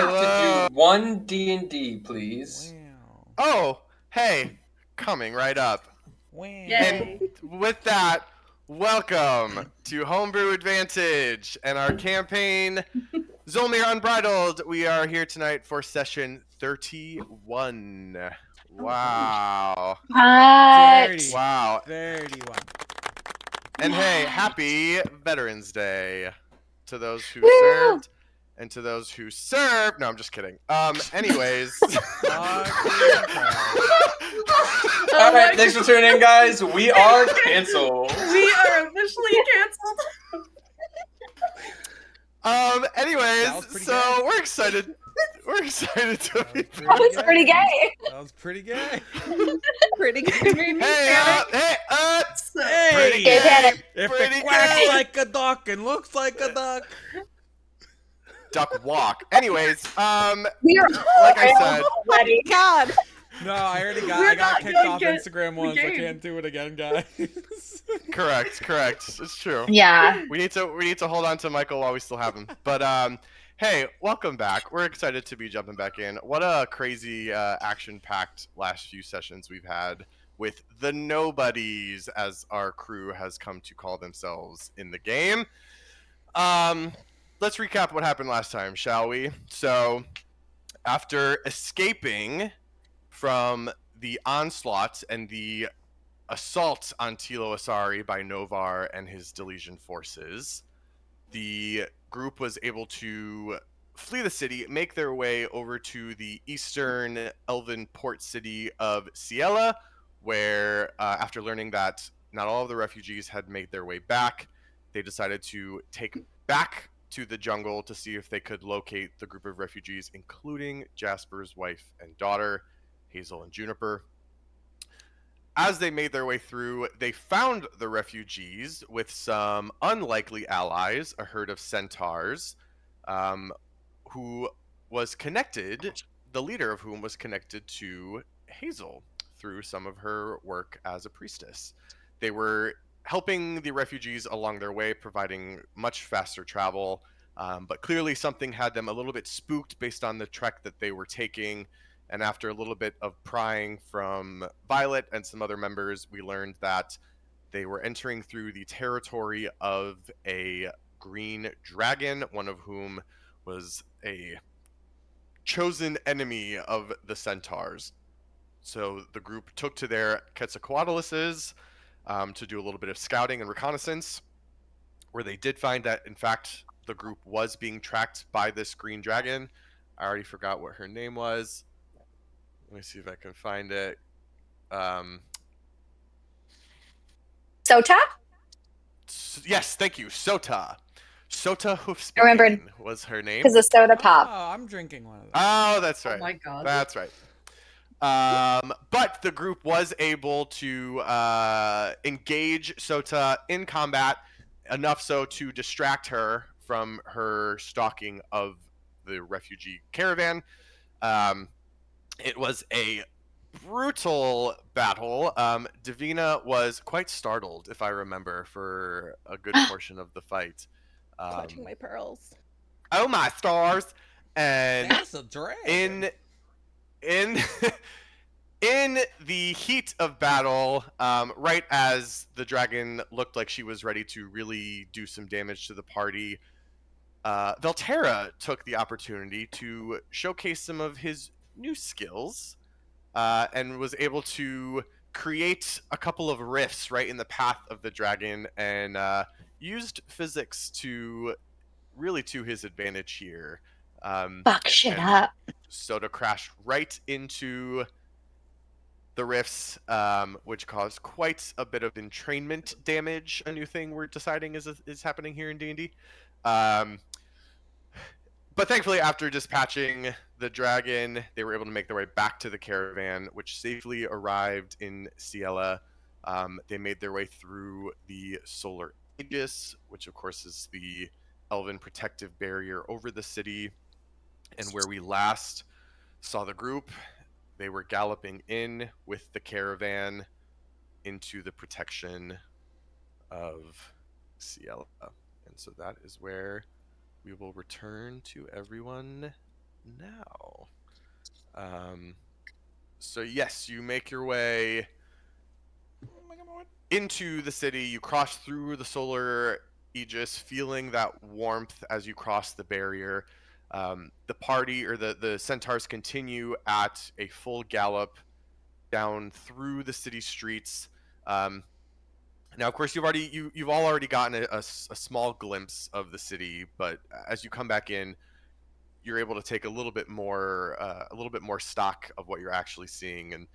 like to do one D&D, please. Wow. Oh, hey, coming right up. Wow. And with that, welcome to Homebrew Advantage and our campaign, Zholmyr Unbridled. We are here tonight for session 31. Wow. Dirty. Wow. 31. And hey, happy Veterans Day to those who Woo! served and to those who served. No, I'm just kidding. Anyways. All right, thanks for tuning in, guys. We are canceled. We are officially canceled. Anyways, so we're excited. We're excited to be back. That was pretty gay. That was pretty gay. Pretty good. Made me Hey, panic. pretty Gay panic. If Pretty it quacks gay. like a duck and looks like a duck. duck walk. Anyways, We are like I said, ready. God. No, I already We're got not kicked gonna off get Instagram the once. I game. can't do it again, guys. correct. It's true. Yeah. We need to hold on to Michael while we still have him. But hey, welcome back. We're excited to be jumping back in. What a crazy action-packed last few sessions we've had with the Nobodies, as our crew has come to call themselves in the game. Let's recap what happened last time, shall we? So, after escaping from the onslaught and the assault on Tilo Asari by Novar and his Delesian forces, the group was able to flee the city, make their way over to the eastern elven port city of Sie'le, where, after learning that not all of the refugees had made their way back, they decided to take back to the jungle to see if they could locate the group of refugees, including Jasper's wife and daughter, Hazel and Juniper. As they made their way through, they found the refugees with some unlikely allies, a herd of centaurs, who was connected, the leader of whom was connected to Hazel through some of her work as a priestess. They were helping the refugees along their way, providing much faster travel, but clearly something had them a little bit spooked based on the trek that they were taking. And after a little bit of prying from Violet and some other members, we learned that they were entering through the territory of a green dragon, one of whom was a chosen enemy of the centaurs. So the group took to their Quetzalcoatluses to do a little bit of scouting and reconnaissance, where they did find that, in fact, the group was being tracked by this green dragon. I already forgot what her name was. Let me see if I can find it. Sota? Yes, thank you. Sota. Sota Hoofsbane I remembered. was her name. Because the soda pop. Oh, I'm drinking one of those. Oh, that's right. Oh my God. That's right. But the group was able to engage Sota in combat, enough so to distract her from her stalking of the refugee caravan. It was a brutal battle. Davina was quite startled, if I remember, for a good portion of the fight. Clutching my pearls. Oh my stars! And That's a dragon. in in the heat of battle, right as the dragon looked like she was ready to really do some damage to the party, Velterra took the opportunity to showcase some of his new skills, and was able to create a couple of rifts right in the path of the dragon, and used physics to really to his advantage here. Fuck shit and up. Sota crashed right into the rifts, which caused quite a bit of entrainment damage. A new thing we're deciding is happening here in D&D. But thankfully, after dispatching the dragon, they were able to make their way back to the caravan, which safely arrived in Sie'le. They made their way through the Solar Aegis, which of course is the elven protective barrier over the city. And where we last saw the group, they were galloping in with the caravan into the protection of Sie'le. And so that is where we will return to everyone now. So yes, you make your way into the city. You cross through the solar aegis, feeling that warmth as you cross the barrier. The party, or the centaurs, continue at a full gallop down through the city streets. Now, of course, you've all already gotten a small glimpse of the city, but as you come back in, you're able to take a little bit more stock of what you're actually seeing. And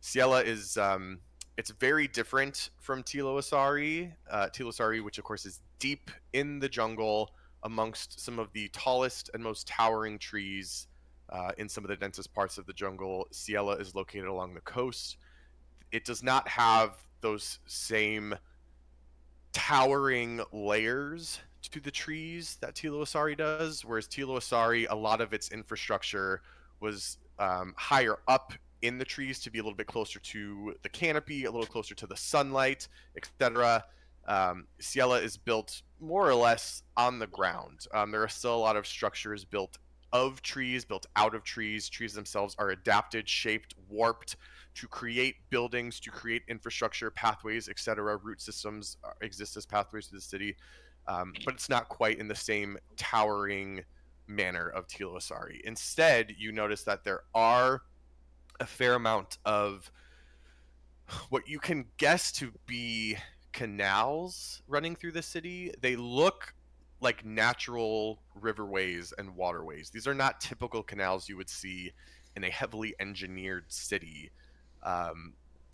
Sie'le is it's very different from Tilo Asari. Tilo Asari, which of course is deep in the jungle amongst some of the tallest and most towering trees in some of the densest parts of the jungle. Sie'le is located along the coast. It does not have those same towering layers to the trees that Tilo Asari does, whereas Tilo Asari, a lot of its infrastructure was higher up in the trees to be a little bit closer to the canopy, a little closer to the sunlight, etc. Sie'le is built more or less on the ground. There are still a lot of structures built of trees, built out of trees. Trees themselves are adapted, shaped, warped to create buildings, to create infrastructure, pathways, etc. Root systems exist as pathways to the city, but it's not quite in the same towering manner of Tilo Asari. Instead, you notice that there are a fair amount of what you can guess to be canals running through the city. They look like natural riverways and waterways. These are not typical canals you would see in a heavily engineered city,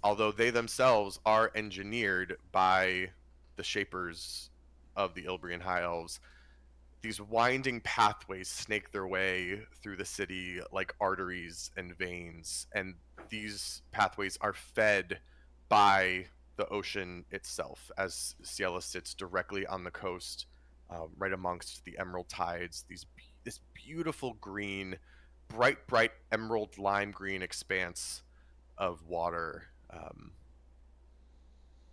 although they themselves are engineered by the shapers of the Ilbrian High Elves. These winding pathways snake their way through the city like arteries and veins, and these pathways are fed by the ocean itself, as Sie'le sits directly on the coast, right amongst the emerald tides. This beautiful green, bright emerald lime green expanse of water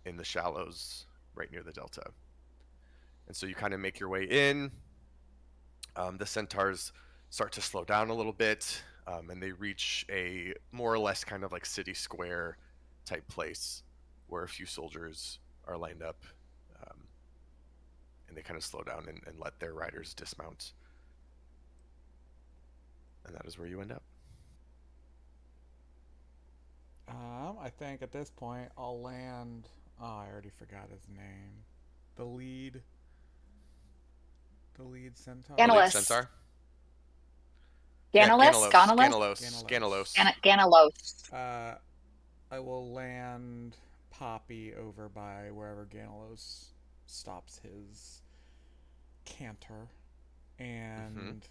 in the shallows right near the delta. And so you kind of make your way in. The centaurs start to slow down a little bit, and they reach a more or less kind of like city square type place where a few soldiers are lined up, and they kind of slow down and let their riders dismount. And that is where you end up. I think at this point I'll land. Oh, I already forgot his name. The lead centaur. The lead Ganalis. centaur? Ganalis? Ganalos. I will land Poppy over by wherever Ganalos stops his canter and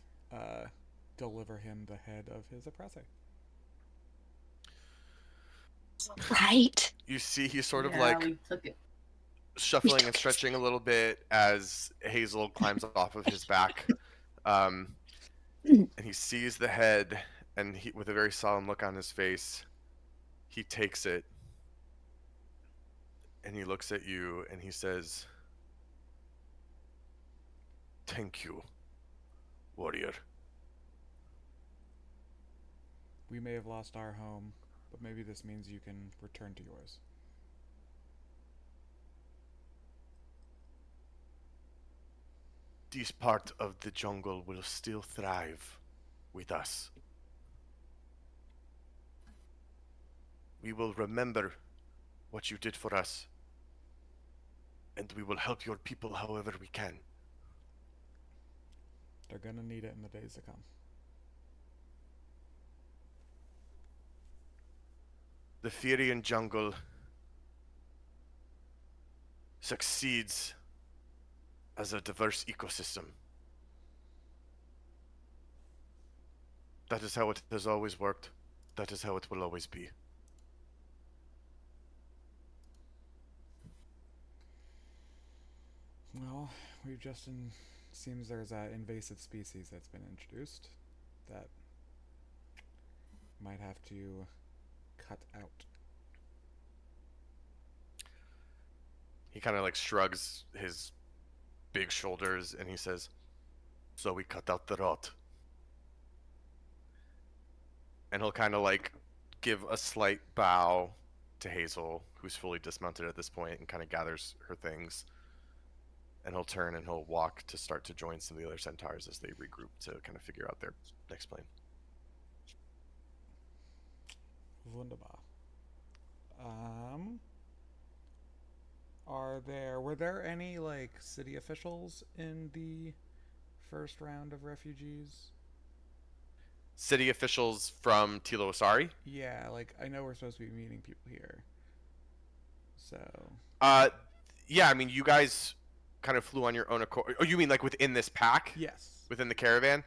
deliver him the head of his oppressor. Right. You see he's sort of Yeah, like we took it. shuffling and stretching a little bit as Hazel climbs off of his back. And he sees the head, and he, with a very solemn look on his face, he takes it, and he looks at you, and he says, "Thank you, warrior." We may have lost our home, but maybe this means you can return to yours. This part of the jungle will still thrive with us. We will remember what you did for us, and we will help your people however we can. They're gonna need it in the days to come. The Firian jungle succeeds as a diverse ecosystem. That is how it has always worked. That is how it will always be. Well, we've just seems there's an invasive species that's been introduced that might have to cut out. He kind of like shrugs his big shoulders and he says, "So we cut out the rot." and he'll kind of like give a slight bow to Hazel, who's fully dismounted at this point and kind of gathers her things. And he'll turn and he'll walk to start to join some of the other centaurs as they regroup to kind of figure out their next plan. Wunderbar. Were there any like city officials in the first round of refugees? City officials from Tilo Asari? Yeah, like I know we're supposed to be meeting people here. So. Yeah, I mean, you guys kind of flew on your own accord. Oh, you mean like within this pack? Yes. Within the caravan?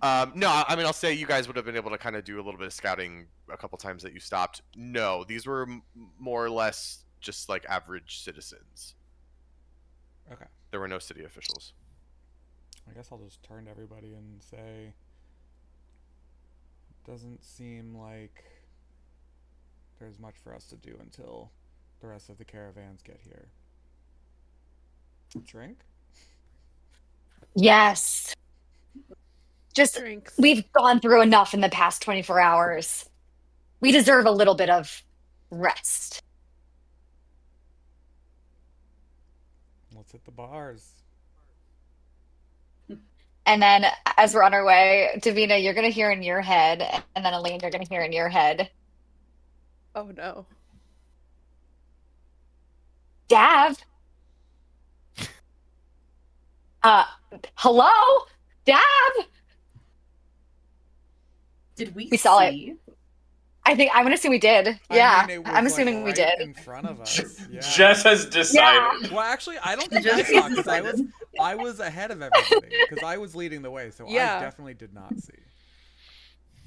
No, I mean, I'll say you guys would have been able to kind of do a little bit of scouting a couple times that you stopped. No, these were more or less just like average citizens. Okay. There were no city officials. I guess I'll just turn to everybody and say, doesn't seem like there's much for us to do until the rest of the caravans get here. Drink? Yes. Just, Drinks. we've gone through enough in the past 24 hours. We deserve a little bit of rest. Let's hit the bars. And then as we're on our way, Davina, you're going to hear in your head, and then Elaine, you're going to hear in your head, Oh no. Dav? Hello? Dav? Did we saw it. see? I'm going to assume we did. I Yeah, mean, it was, I'm like, assuming we right did. in front of us. Yeah. Jess has decided. Well, actually, I don't think Just I saw because decided. I was ahead of everybody because I was leading the way, so Yeah. I definitely did not see.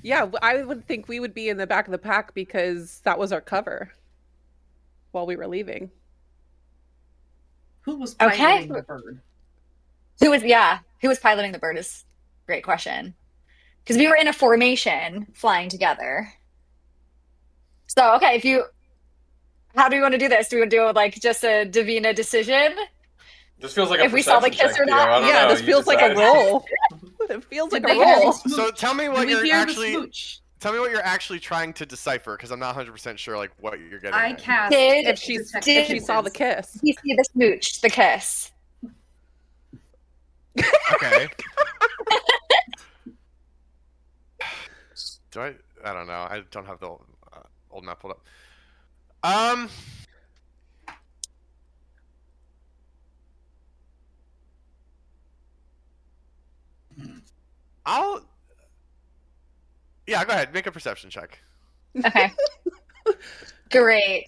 Yeah, I would think we would be in the back of the pack because that was our cover while we were leaving. Who was Okay. piloting the bird? Who was piloting the bird is a great question. Because we were in a formation flying together. So, okay, how do we want to do this? Do we want to do like just a Davina decision? This feels like a If we saw the perception kiss check, or not? Theo. I don't Yeah, know. this You feels like a decide. roll. It feels like Did a they hear roll. the smooch? So tell me what Did we you're hear actually the smooch? tell me what you're actually trying to decipher, because I'm not 100% sure like what you're getting. I at. cast Did- If she saw the kiss. You see the smooch, the kiss. Okay. Do I? I don't know. I don't have the old map pulled up. Yeah, go ahead. Make a perception check. Okay. Great.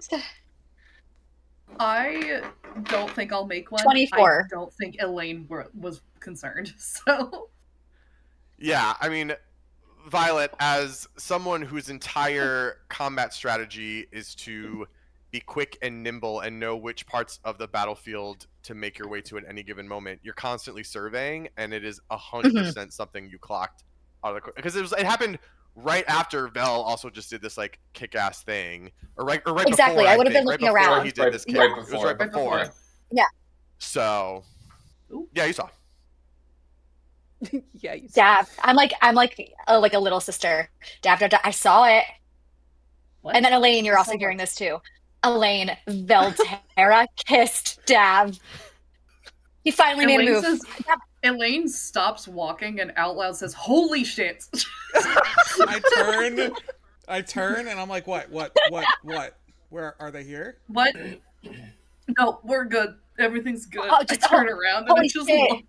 I don't think I'll make one. 24. I don't think Elaine was concerned. So Yeah, I mean, Violet, as someone whose entire combat strategy is to be quick and nimble and know which parts of the battlefield to make your way to at any given moment, you're constantly surveying, and it is 100% something you clocked out of the because it happened right after Vel also just did this like kick-ass thing, or right Exactly, before. I would have been think, looking right before around. he did this kick. Right It was before. right before. Right before. Yeah. So, Ooh. yeah, you saw. Yeah, you Dav, I'm like a little sister. Dav, I saw it. what? And then Elaine, you're I also saw hearing what? this too. Elaine, Velterra kissed Dav. He finally made a Elaine move. says- Elaine stops walking and out loud says, "Holy shit!" I turn and I'm like, what? Where are they here? What? No, we're good. Everything's good. Oh, I just- turn around and holy it's just shit. look.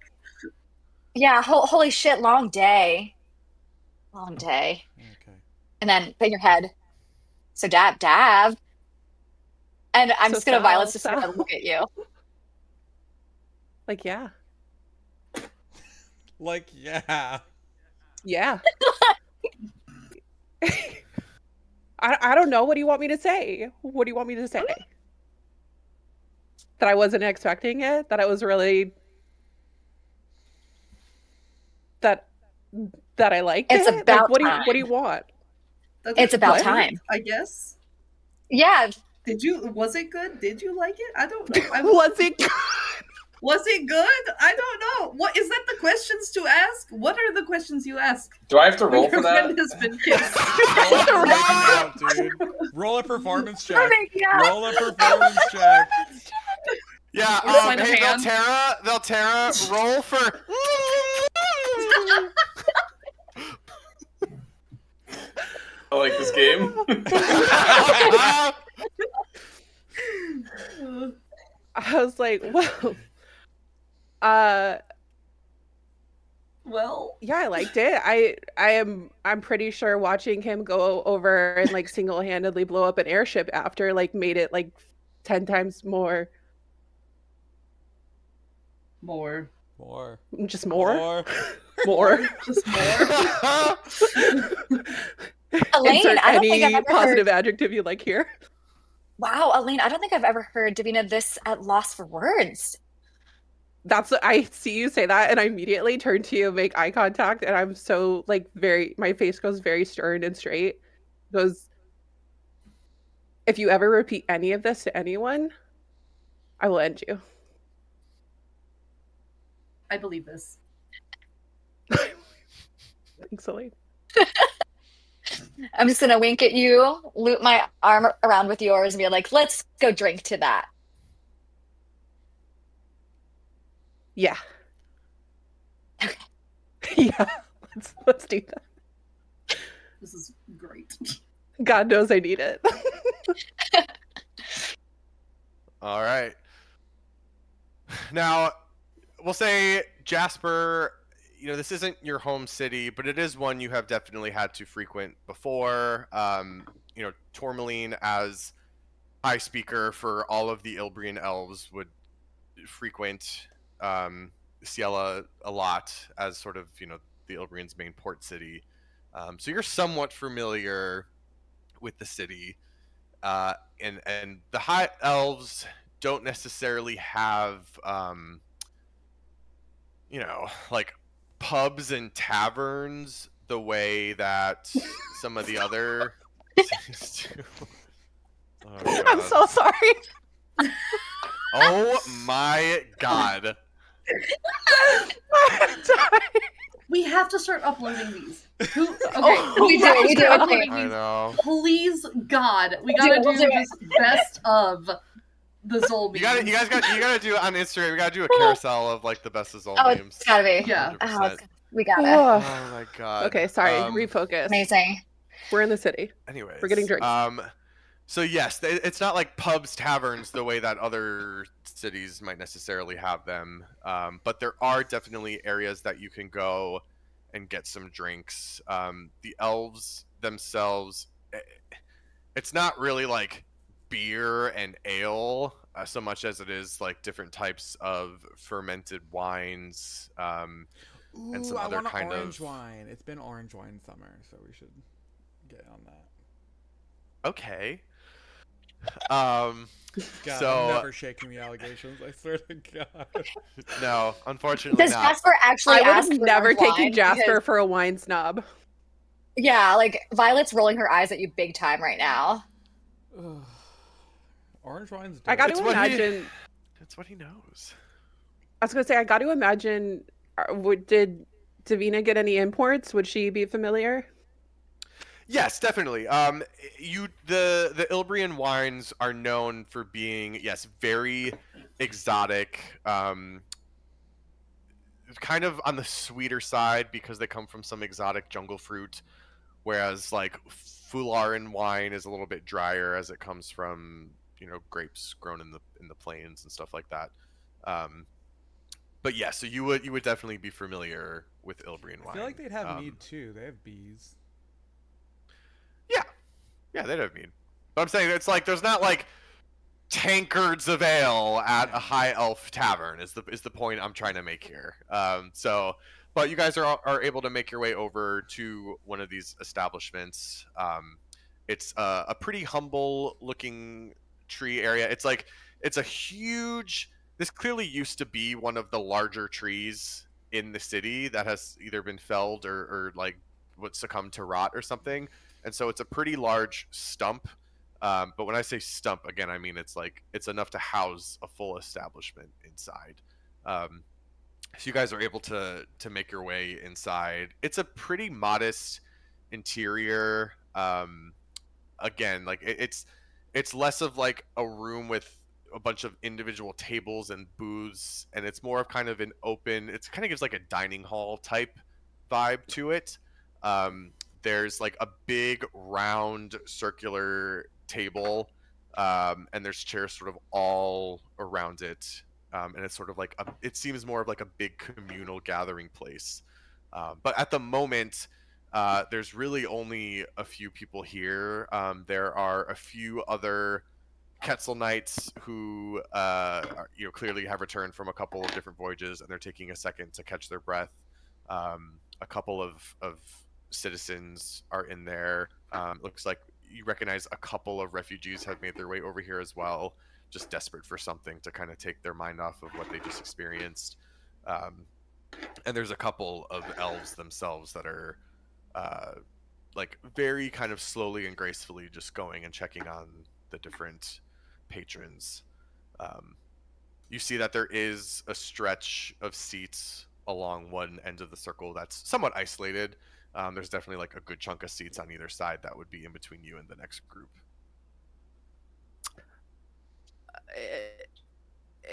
Yeah, holy shit, long day. Long day. Okay. And then in your head. So Dav. And I'm So just gonna Sal, Violet's just Sal. gonna look at you. like, yeah. Like, yeah. Yeah. I don't know. What do you want me to say? What do you want me to say? That I wasn't expecting it? That I was really... That I liked It's it? about what do time. you want? That's It's about good, time. I guess. Yeah, Was it good? Did you like it? I don't know. Was it good? Was he good? I don't know. What is that? The questions to ask? What are the questions you ask? Do I have to when roll your for that? friend has been kissed? Roll it for making out, dude. Roll a performance check. making out. Roll a performance check. Yeah, Or sign of hey, hand. Velterra, roll for. I like this game. I was like, whoa. Well, Yeah, I liked it. I'm pretty sure watching him go over and like single-handedly blow up an airship after like made it like 10 times more. more. Just more. Just more. Elaine, Insert I don't think I've any ever positive heard. adjective you like here. Wow, Elaine, I don't think I've ever heard Davina this at loss for words. That's I see you say that and I immediately turn to you, make eye contact, and I'm so like my face goes very stern and straight. Goes, if you ever repeat any of this to anyone, I will end you. I believe this. Thanks, Elaine. I'm just gonna wink at you, loop my arm around with yours, and be like, "Let's go drink to that." Yeah. Yeah. Let's do that. This is great. God knows I need it. All right. Now, we'll say Jasper, you know, this isn't your home city, but it is one you have definitely had to frequent before. You know, Tourmaline as high speaker for all of the Ilbrian elves would frequent Sie'le a lot as sort of, you know, the Ilbrian's main port city. So you're somewhat familiar with the city. And the high elves don't necessarily have you know, like pubs and taverns the way that some of the other cities do. Oh, I'm God. so sorry. Oh my God. I'm sorry. We have to start uploading these. Who? Okay, Oh, we do, have to we do, start okay. uploading I these. know. Please, God, we We'll gotta do it, we'll do do just best of the Zholmyr. You gotta do on Instagram. You gotta do a carousel of like the best of Zol Oh, memes. it's gotta be. Yeah. 100%. We gotta. Oh my God. Okay, sorry. Refocus. Amazing. We're in the city. Anyways, We're getting drinks. So yes, it's not like pubs, taverns the way that other cities might necessarily have them. But there are definitely areas that you can go and get some drinks. The elves themselves, it's not really like beer and ale so much as it is like different types of fermented wines. Ooh, some I other want kind orange of- wine. It's been orange wine summer, so we should get on that. Okay. God, So- I'm never shaking the allegations. I swear to God. No, unfortunately Does not. Jasper actually I would ask have for never orange taken wine? Jasper Because- for a wine snob. Yeah, like Violet's rolling her eyes at you big time right now. Ugh. Orange wine's I got dope. to It's what he- imagine. That's what he knows. I was gonna say I got to imagine. Did Davina get any imports? Would she be familiar? Yes, definitely. The Ilbrian wines are known for being, yes, very exotic. Kind of on the sweeter side because they come from some exotic jungle fruit, whereas like Fularin wine is a little bit drier as it comes from, you know, grapes grown in the plains and stuff like that. But yeah, so you would definitely be familiar with Ilbrian wine. I feel like they'd have mead too. They have bees. Yeah, they'd have mead. But I'm saying it's like there's not like tankards of ale at a high elf tavern is the point I'm trying to make here. But you guys are able to make your way over to one of these establishments. It's a pretty humble looking tree area. It's a huge. This clearly used to be one of the larger trees in the city that has either been felled or like would succumb to rot or something. And so it's a pretty large stump. But when I say stump, again, I mean it's enough to house a full establishment inside. So you guys are able to make your way inside. It's a pretty modest interior. Again, like it's less of like a room with a bunch of individual tables and booths, and it's more of kind of an open. It kind of gives like a dining hall type vibe to it. Um, there's like a big round circular table, and there's chairs sort of all around it. And it's sort of like it seems more of like a big communal gathering place. But at the moment, there's really only a few people here. There are a few other Quetzal Knights who, clearly have returned from a couple of different voyages, and they're taking a second to catch their breath. A couple of citizens are in there. Looks like you recognize a couple of refugees have made their way over here as well, just desperate for something to kind of take their mind off of what they just experienced. And there's a couple of elves themselves that are like very kind of slowly and gracefully just going and checking on the different patrons. You see that there is a stretch of seats along one end of the circle that's somewhat isolated. There's definitely like a good chunk of seats on either side that would be in between you and the next group.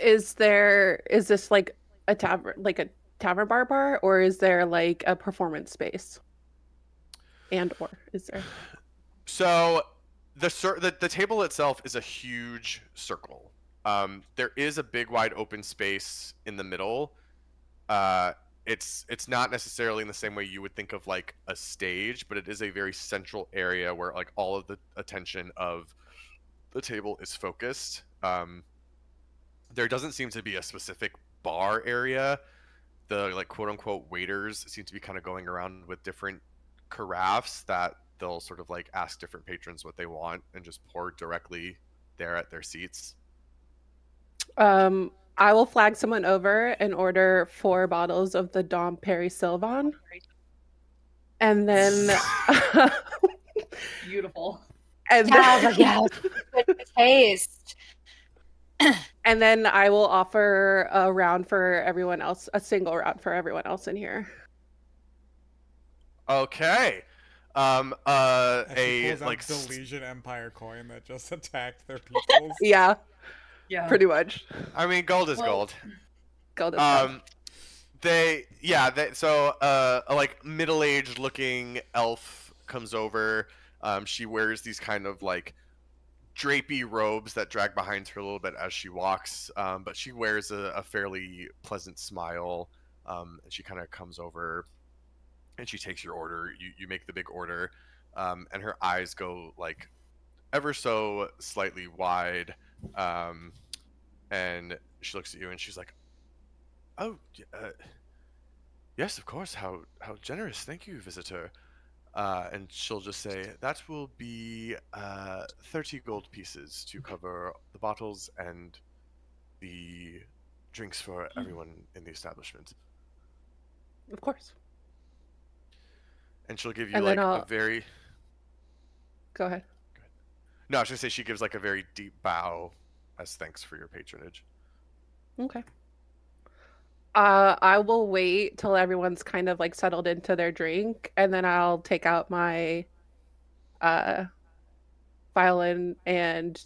Is this like a tavern bar, or is there like a performance space? Or is there? So the table itself is a huge circle. There is a big wide open space in the middle. It's not necessarily in the same way you would think of like a stage, but it is a very central area where like all of the attention of the table is focused. There doesn't seem to be a specific bar area. The like quote unquote waiters seem to be kind of going around with different carafes that they'll sort of like ask different patrons what they want and just pour directly there at their seats. I will flag someone over and order 4 bottles of the Dom Perry Sylvan. And then Beautiful. and Yeah, then, good taste. and then I will offer a round for everyone else, a single round for everyone else in here. Okay. And she A pulls out like the Legion Empire coin that just attacked their peoples. Yeah, Yeah. pretty much. I mean, gold is Well, gold. Gold is gold. So a like middle-aged looking elf comes over. She wears these kind of like drapey robes that drag behind her a little bit as she walks, but she wears a fairly pleasant smile, and she kind of comes over and she takes your order. You make the big order, and her eyes go like ever so slightly wide, and she looks at you and she's like, "Oh, yes, of course. How generous. Thank you, visitor." And she'll just say, "That will be 30 gold pieces to cover the bottles and the drinks for everyone in the establishment." Of course. And she'll give you And like then a very... Go ahead. No, I was going to say she gives like a very deep bow as thanks for your patronage. Okay. I will wait till everyone's kind of like settled into their drink, and then I'll take out my violin and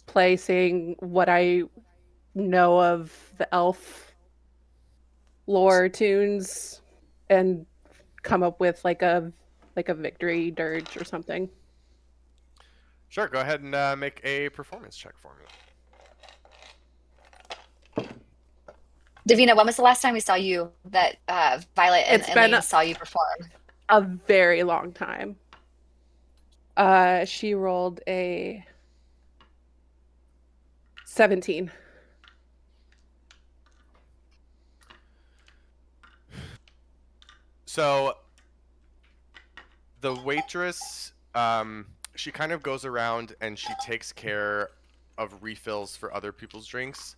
play sing what I know of the elf lore tunes and come up with like a victory dirge or something. Sure, go ahead and make a performance check for me. Davina, when was the last time we saw you that Violet and It's been Elaine saw you perform? a very long time. She rolled a 17. So the waitress, she kind of goes around and she takes care of refills for other people's drinks.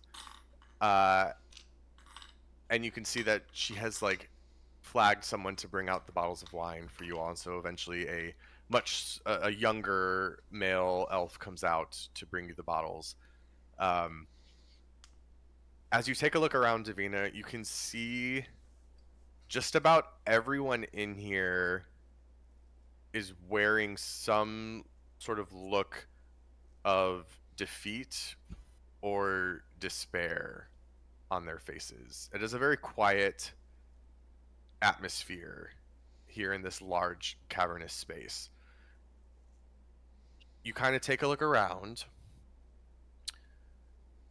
And you can see that she has like flagged someone to bring out the bottles of wine for you all. And so eventually a younger male elf comes out to bring you the bottles. As you take a look around, Davina, you can see just about everyone in here is wearing some sort of look of defeat or despair on their faces. It is a very quiet atmosphere here in this large cavernous space. You kind of take a look around,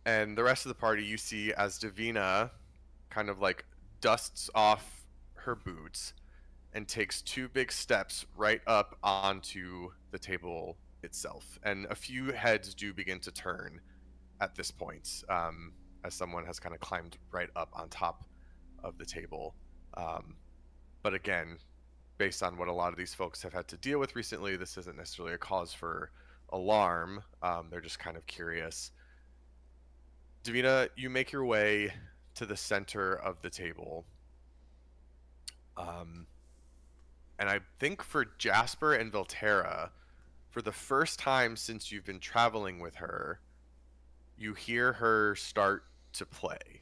and the rest of the party you see as Davina kind of like dusts off her boots and takes 2 big steps right up onto the table itself. And a few heads do begin to turn at this point, as someone has kind of climbed right up on top of the table. But again, based on what a lot of these folks have had to deal with recently, this isn't necessarily a cause for alarm. They're just kind of curious. Davina, you make your way to the center of the table. And I think for Jasper and Volterra, for the first time since you've been traveling with her, you hear her start to play.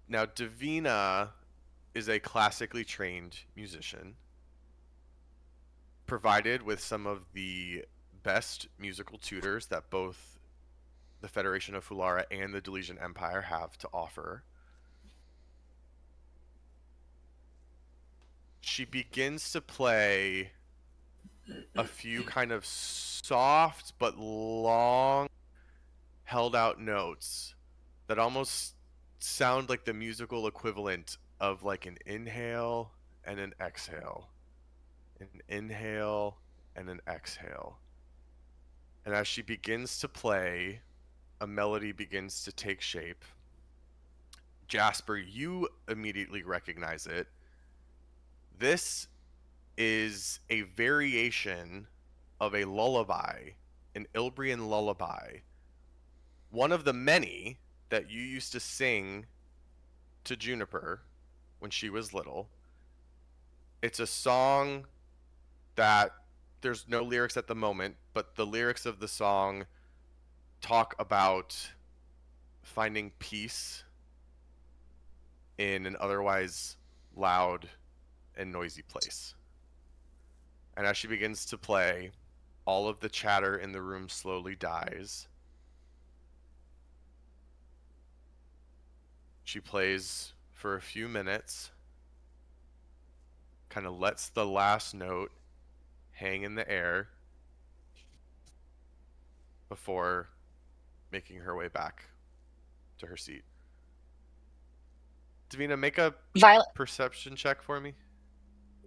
Now, Davina is a classically trained musician, provided with some of the best musical tutors that both the Federation of Fulara and the Delesian Empire have to offer. She begins to play a few kind of soft but long held out notes that almost sound like the musical equivalent of like an inhale and an exhale. An inhale and an exhale. And as she begins to play, a melody begins to take shape. Jasper, you immediately recognize it. This is a variation of a lullaby, an Ilbrian lullaby. One of the many that you used to sing to Juniper when she was little. It's a song that there's no lyrics at the moment, but the lyrics of the song talk about finding peace in an otherwise loud and noisy place. And as she begins to play, all of the chatter in the room slowly dies. She plays for a few minutes, kind of lets the last note hang in the air before making her way back to her seat. Davina, make a Violet. perception check for me.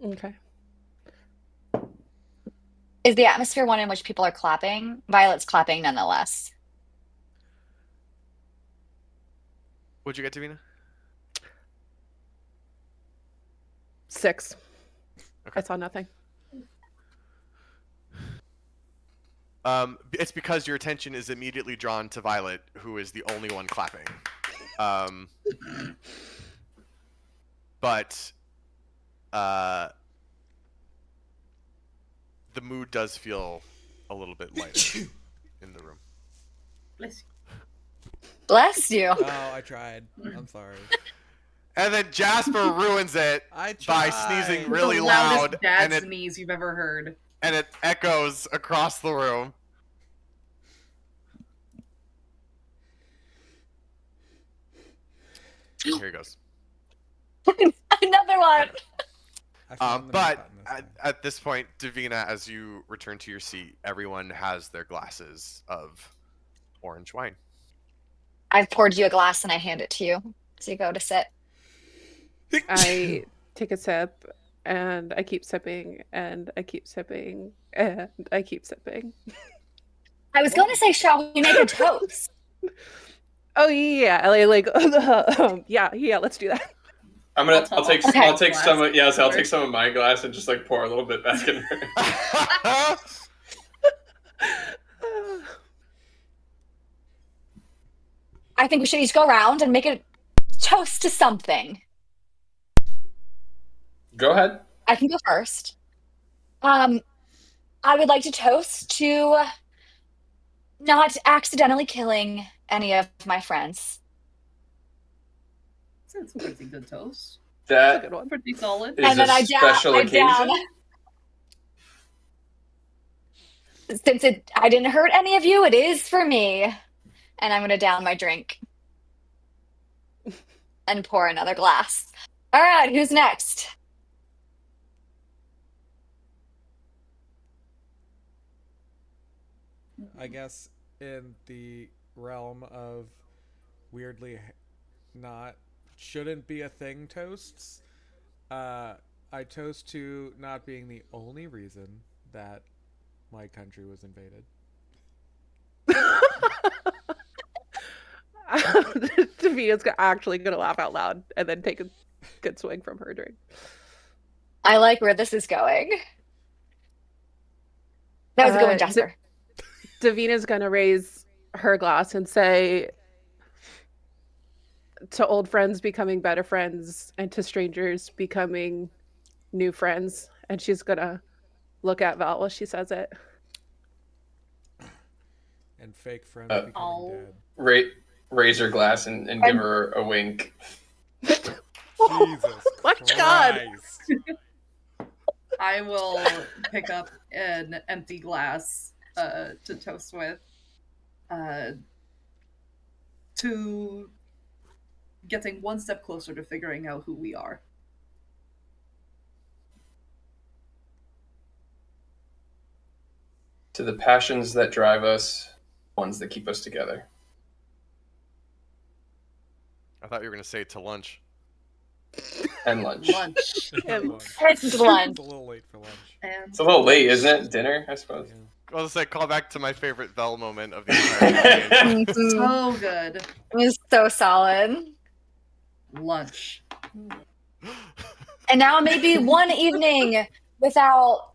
Okay. Is the atmosphere one in which people are clapping? Violet's clapping nonetheless. What'd you get, Davina? 6. Okay. I saw nothing. It's because your attention is immediately drawn to Violet, who is the only one clapping. But the mood does feel a little bit lighter in the room. Bless you. Bless you. Oh, I tried. I'm sorry. And then Jasper ruins it I by tried. sneezing really The loud, loudest dad and it sneeze you've ever heard. echoes across the room. Here he goes. Another one. I found the But button this time. at this point, Davina, as you return to your seat, everyone has their glasses of orange wine. I've poured you a glass and I hand it to you as you go to sit. I take a sip and I keep sipping and I keep sipping and I keep sipping. I was going to say, shall we make a toast? Oh yeah, like yeah, let's do that. I'll take Okay. I'll take some of I'll Glass. take some of my glass and just like pour a little bit back in there. I think we should each go around and make a toast to something. Go ahead. I can go first. I would like to toast to not accidentally killing any of my friends. That's a pretty good toast. That's a That good one. Pretty solid. is And then a I special occasion. Since I didn't hurt any of you, it is for me. And I'm gonna down my drink and pour another glass. All right, who's next? I guess in the realm of weirdly not shouldn't be a thing toasts, I toast to not being the only reason that my country was invaded. Davina's actually gonna laugh out loud and then take a good swing from her drink. I like where this is going. That was a good one, Jasper. Davina's gonna raise her glass and say, to old friends becoming better friends, and to strangers becoming new friends. And she's gonna look at Val while she says it. And fake friends becoming Oh. dead. Raise her glass and give her a wink. Jesus My God. Christ. I will pick up an empty glass to toast with. To getting one step closer to figuring out who we are. To the passions that drive us, ones that keep us together. I thought you were going to say to lunch. And lunch. Lunch. And lunch. It's lunch. It's a little late for lunch. And It's a little late, isn't it? Dinner, I suppose. Yeah. I was like, call back to my favorite Vel moment of the entire campaign. Mhm. so good. It was so solid. Lunch. And now maybe one evening without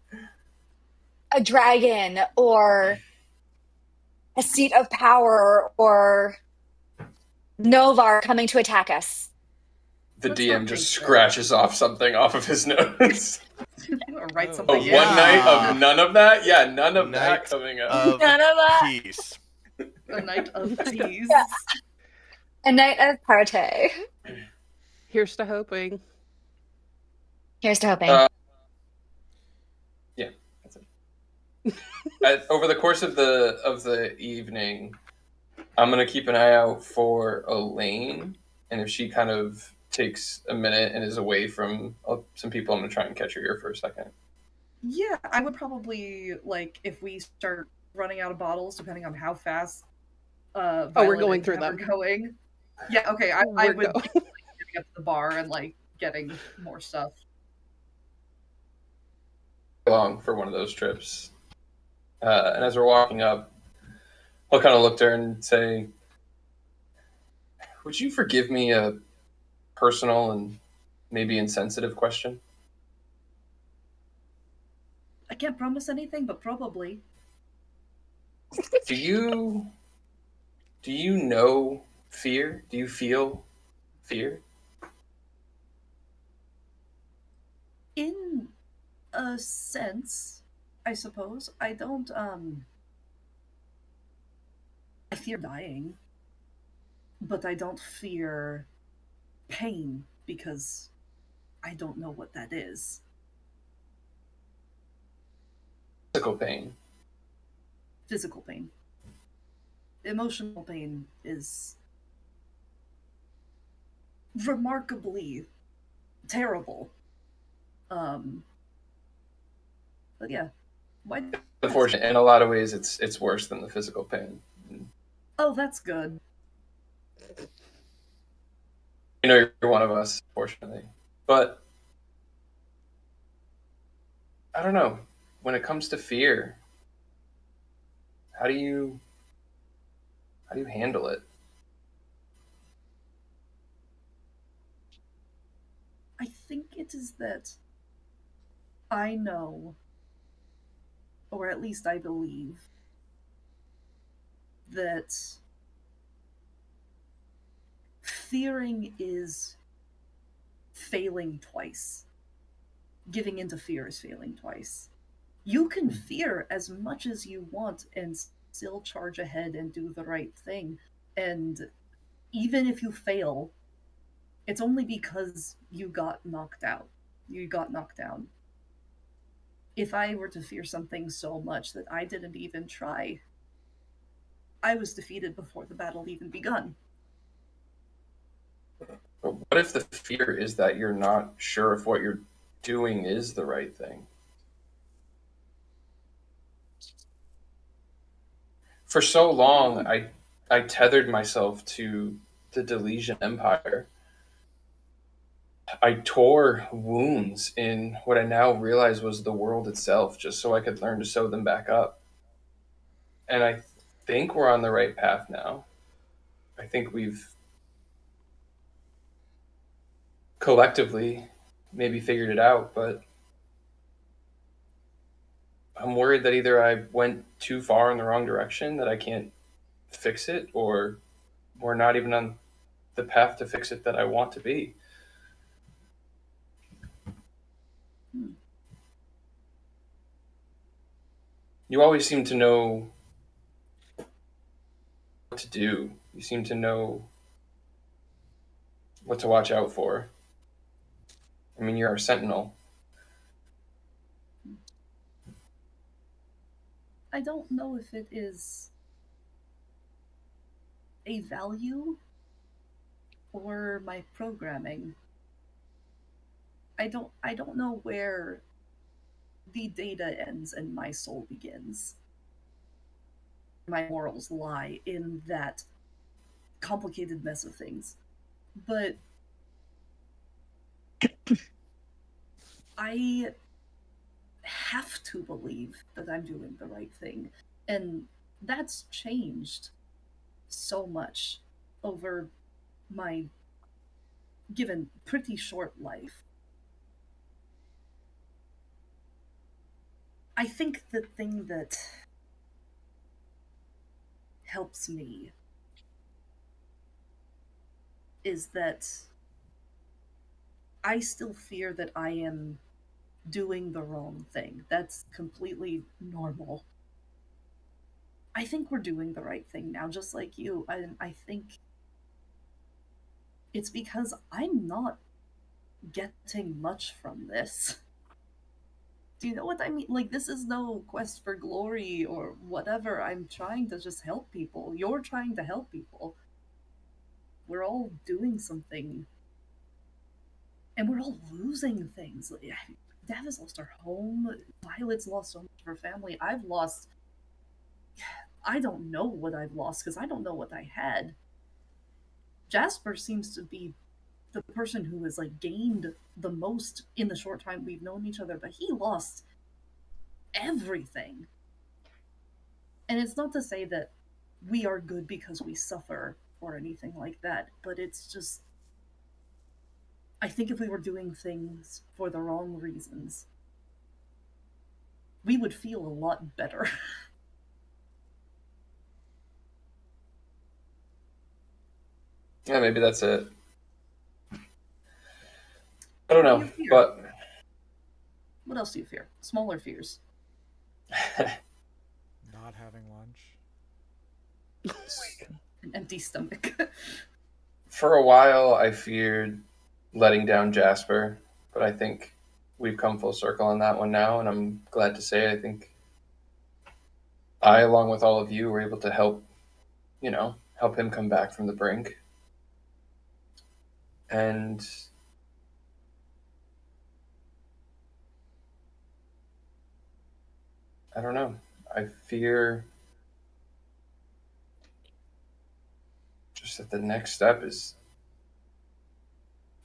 a dragon or a seat of power or Novar coming to attack us. The Let's DM not just think scratches off something off of his notes. Or write Oh. A something Yeah. one night of none of that? Yeah, none of that Night coming up. of None of that. peace. A night of teas. Yeah. A night of party. Here's to hoping. Here's to hoping. Yeah, that's it. Over the course of the evening, I'm gonna keep an eye out for Elaine, and if she kind of takes a minute and is away from some people, I'm gonna try and catch her here for a second. Yeah, I would probably, like, if we start running out of bottles, depending on how fast we're Violet going and through Tab them. are going. Yeah, okay, I We're would go- be getting up to the bar and, like, getting more stuff. Long for one of those trips. And as we're walking up, I'll kind of look to her and say, would you forgive me a personal and maybe insensitive question? I can't promise anything, but probably. Do you know fear? Do you feel fear? In a sense, I suppose. I don't, I fear dying, but I don't fear pain because I don't know what that is. Physical pain. Physical pain. Emotional pain is remarkably terrible. But yeah. Why? Unfortunately, in a lot of ways, it's worse than the physical pain. Oh, that's good. You know, you're one of us, fortunately. But I don't know. When it comes to fear, how do you handle it? I think it is that I know, or at least I believe, that fearing is failing twice. Giving into fear is failing twice. You can fear as much as you want and still charge ahead and do the right thing And even if you fail, it's only because you got knocked out. You got knocked down. If I were to fear something so much that I didn't even try, I was defeated before the battle even begun. But what if the fear is that you're not sure if what you're doing is the right thing? For so long, I tethered myself to the Delesian Empire. I tore wounds in what I now realize was the world itself, just so I could learn to sew them back up. And I think we're on the right path now. I think we've collectively maybe figured it out, but I'm worried that either I went too far in the wrong direction, that I can't fix it, or we're not even on the path to fix it that I want to be. You always seem to know what to do. You seem to know what to watch out for. I mean, you're our sentinel. I don't know if it is a value or my programming. I don't know where the data ends and my soul begins. My morals lie in that complicated mess of things. But I have to believe that I'm doing the right thing. And that's changed so much over my given pretty short life. I think the thing that helps me is that I still fear that I am doing the wrong thing. That's completely normal. I think we're doing the right thing now, just like you. I think it's because I'm not getting much from this. Do you know what I mean? Like, this is no quest for glory or whatever. I'm trying to just help people. You're trying to help people. We're all doing something. And we're all losing things. Dev has lost her home. Violet's lost so much of her family. I've lost. I don't know what I've lost because I don't know what I had. Jasper seems to be the person who has like gained the most in the short time we've known each other, but he lost everything. And it's not to say that we are good because we suffer or anything like that, but it's just I think if we were doing things for the wrong reasons, we would feel a lot better. Yeah, maybe that's it. I don't know, but what else do you fear? Smaller fears. Not having lunch. An empty stomach. For a while, I feared letting down Jasper, but I think we've come full circle on that one now, and I'm glad to say I think I, along with all of you, were able to help him come back from the brink. And I don't know. I fear just that the next step is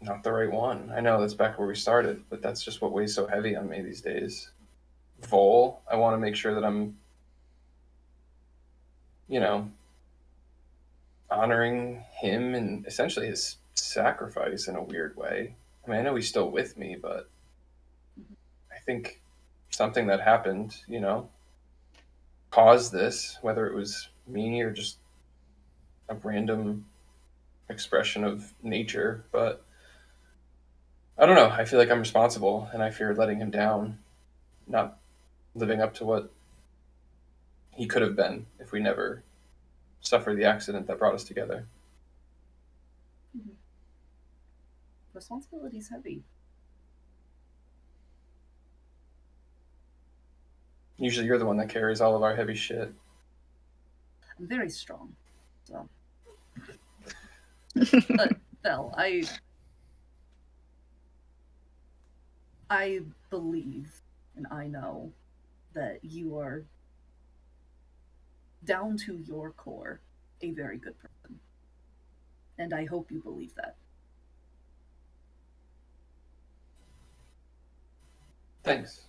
not the right one. I know that's back where we started, but that's just what weighs so heavy on me these days. Vol, I want to make sure that I'm, honoring him and essentially his sacrifice in a weird way. I mean, I know he's still with me, but I think something that happened, caused this, whether it was me or just a random expression of nature. But I don't know. I feel like I'm responsible, and I fear letting him down, not living up to what he could have been if we never suffer the accident that brought us together. Responsibility's heavy. Usually you're the one that carries all of our heavy shit. I'm very strong, so. But Belle, I believe and I know that you are, down to your core, a very good person. And I hope you believe that. Thanks.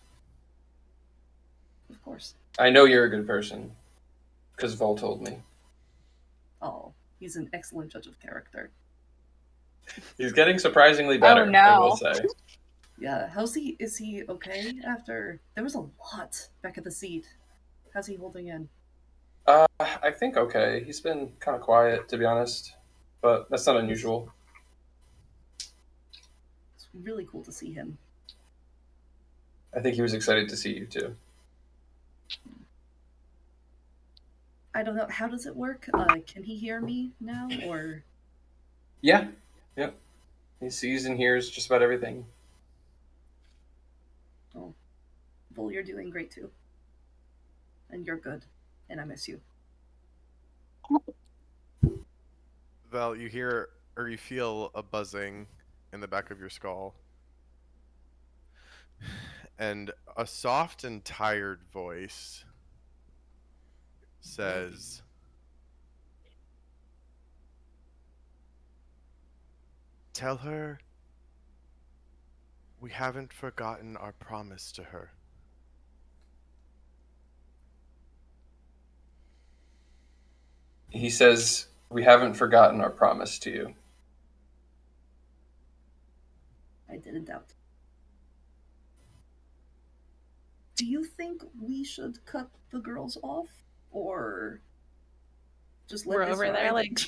Of course. I know you're a good person, because Vol told me. Oh, he's an excellent judge of character. He's getting surprisingly better, Oh, no. I will say. Yeah, is he okay after? There was a lot back at the seat. How's he holding in? I think okay. He's been kind of quiet, to be honest, but that's not unusual. It's really cool to see him. I think he was excited to see you too. I don't know, how does it work? Can he hear me now, or? Yeah, yep. He sees and hears just about everything. Oh, Vol, you're doing great too. And you're good. And I miss you. Val, you hear or you feel a buzzing in the back of your skull. And a soft and tired voice says, "Tell her we haven't forgotten our promise to her." He says, "We haven't forgotten our promise to you." I didn't doubt. Do you think we should cut the girls off, or just let We're this over there, ride? like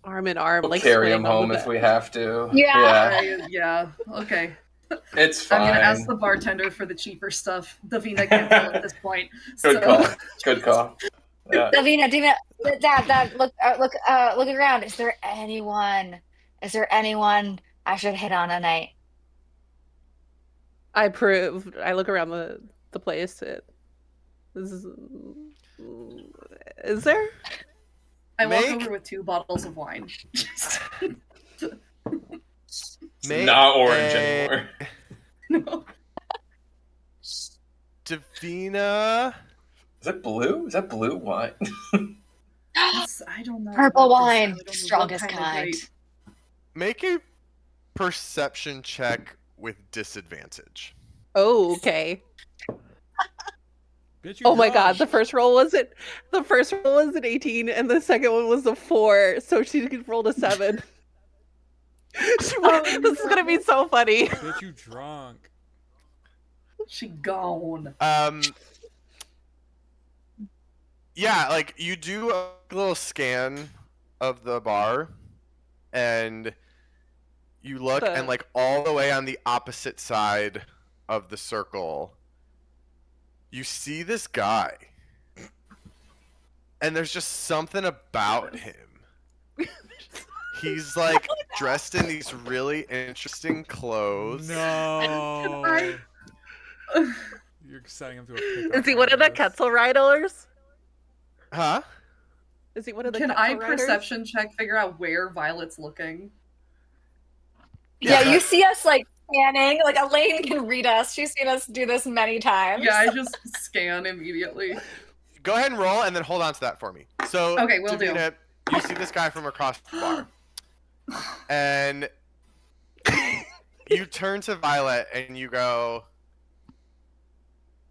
arm in arm, We'll like carry swaying him on home the if bed. we have to. Yeah. Yeah, okay. It's fine. I'm gonna ask the bartender for the cheaper stuff. Davina can't tell at this point. Good call. Good call. Yeah. Davina, Dad, look around. Is there anyone I should hit on tonight? I look around the place. Is there? I walk Make- over with 2 bottles of wine. It's Make not orange a- anymore. No. Davina, Is that blue? Is that blue wine? I don't know. Purple about this. wine, I don't know what strongest kind of kind. grape. make a perception check with disadvantage. Oh, okay. Bitch, you Oh my drunk. god, the first roll was an 18 and the second one was a 4, so she rolled a 7. This is gonna be so funny. Bitch, you drunk. She gone. Yeah, like you do a little scan of the bar, and you look, and like all the way on the opposite side of the circle, you see this guy, and there's just something about him. He's like dressed in these really interesting clothes. No. You're setting him to a pickup. Is he one of the artist. Quetzal Riders? Huh? Is he one of the Can Quetzal I Riders? perception check, figure out where Violet's looking? Yeah, Yeah. you see us like scanning. Like Elaine can read us. She's seen us do this many times. Yeah, I just scan immediately. Go ahead and roll, and then hold on to that for me. So, Okay, will do. Davina, you see this guy from across the bar, and you turn to Violet, and you go,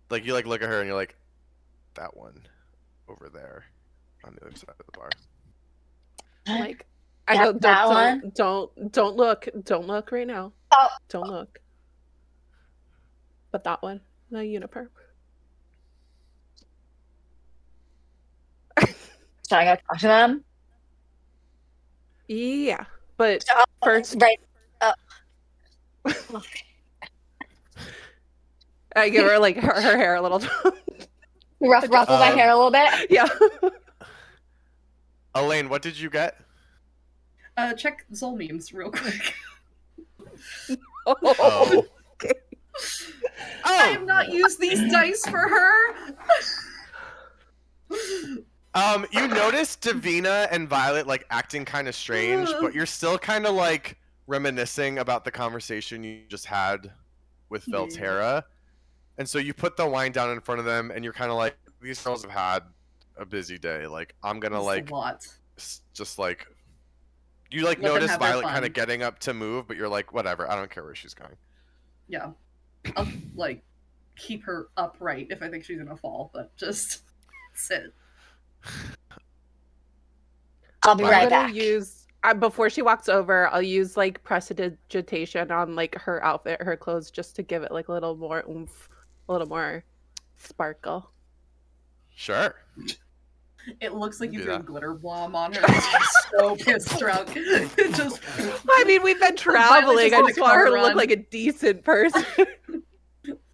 like, you like look at her, and you're like, that one over there on the other side of the bar. Like, I go, That one? don't look right now. Oh. Don't look. But that one, the uniperm. Should I go talk to them? Yeah, but Oh, first, right. I give her like her hair a little. Ruffle my hair a little bit. Yeah. Elaine, what did you get? Check Zholmyr's real quick. Oh. Okay. I have not used these dice for her. You notice Davina and Violet like acting kind of strange, but you're still kind of like reminiscing about the conversation you just had with Yeah. Velterra. And so you put the wine down in front of them and you're kind of like, these girls have had a busy day. Like, I'm going to It's like, a lot. just like, you like Let them notice have their Violet fun. kind of getting up to move, but you're like, whatever, I don't care where she's going. Yeah. I'll, like, keep her upright if I think she's gonna fall, but just sit. I'll be I'm right I'm gonna back. use before she walks over. I'll use like prestidigitation on like her outfit, her clothes, just to give it like a little more oomph, a little more sparkle. Sure. It looks like You you do threw a that. glitter bomb on her. She's so pissed drunk. It just I mean, we've been traveling. just I on a just want her car to look run. like a decent person.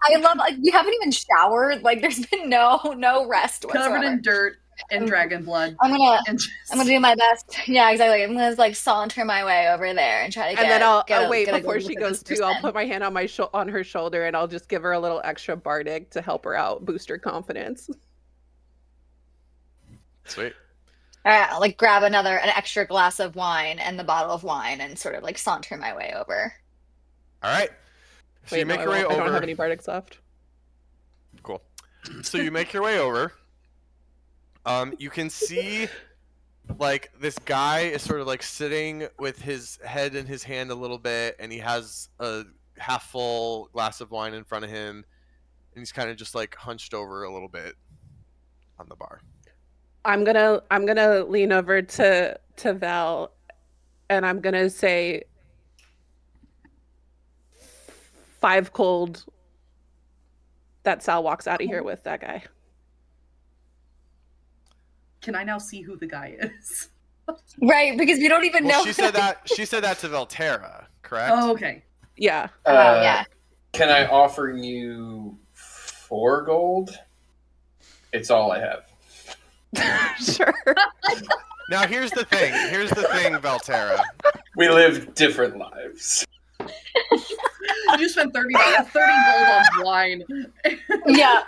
I love like we haven't even showered. Like there's been no rest whatsoever. covered in dirt and dragon blood. I'm gonna And do my best. Yeah, exactly. I'm gonna like saunter my way over there and try to get. And then I'll get a, wait get a before good she look at goes this too. I'll person. put my hand on my on her shoulder and I'll just give her a little extra bardic to help her out, boost her confidence. Sweet. I'll like grab an extra glass of wine and the bottle of wine and sort of like saunter my way over. All right. So Wait, you make no, your way I over. don't have any bardics left. Cool. So you make your way over. You can see, like, this guy is sort of like sitting with his head in his hand a little bit, and he has a half full glass of wine in front of him, and he's kind of just like hunched over a little bit on the bar. I'm gonna lean over to Val, and I'm gonna say 5 cold. That Sal walks out of here with that guy. can I now see who the guy is? Right, because we don't even Well, know. she said that to Velterra, correct? Oh, okay. Yeah. Oh yeah. Can I offer you 4 gold? It's all I have. Sure. Now here's the thing, Velterra. We live different lives. You spent 30 gold on wine. Yeah.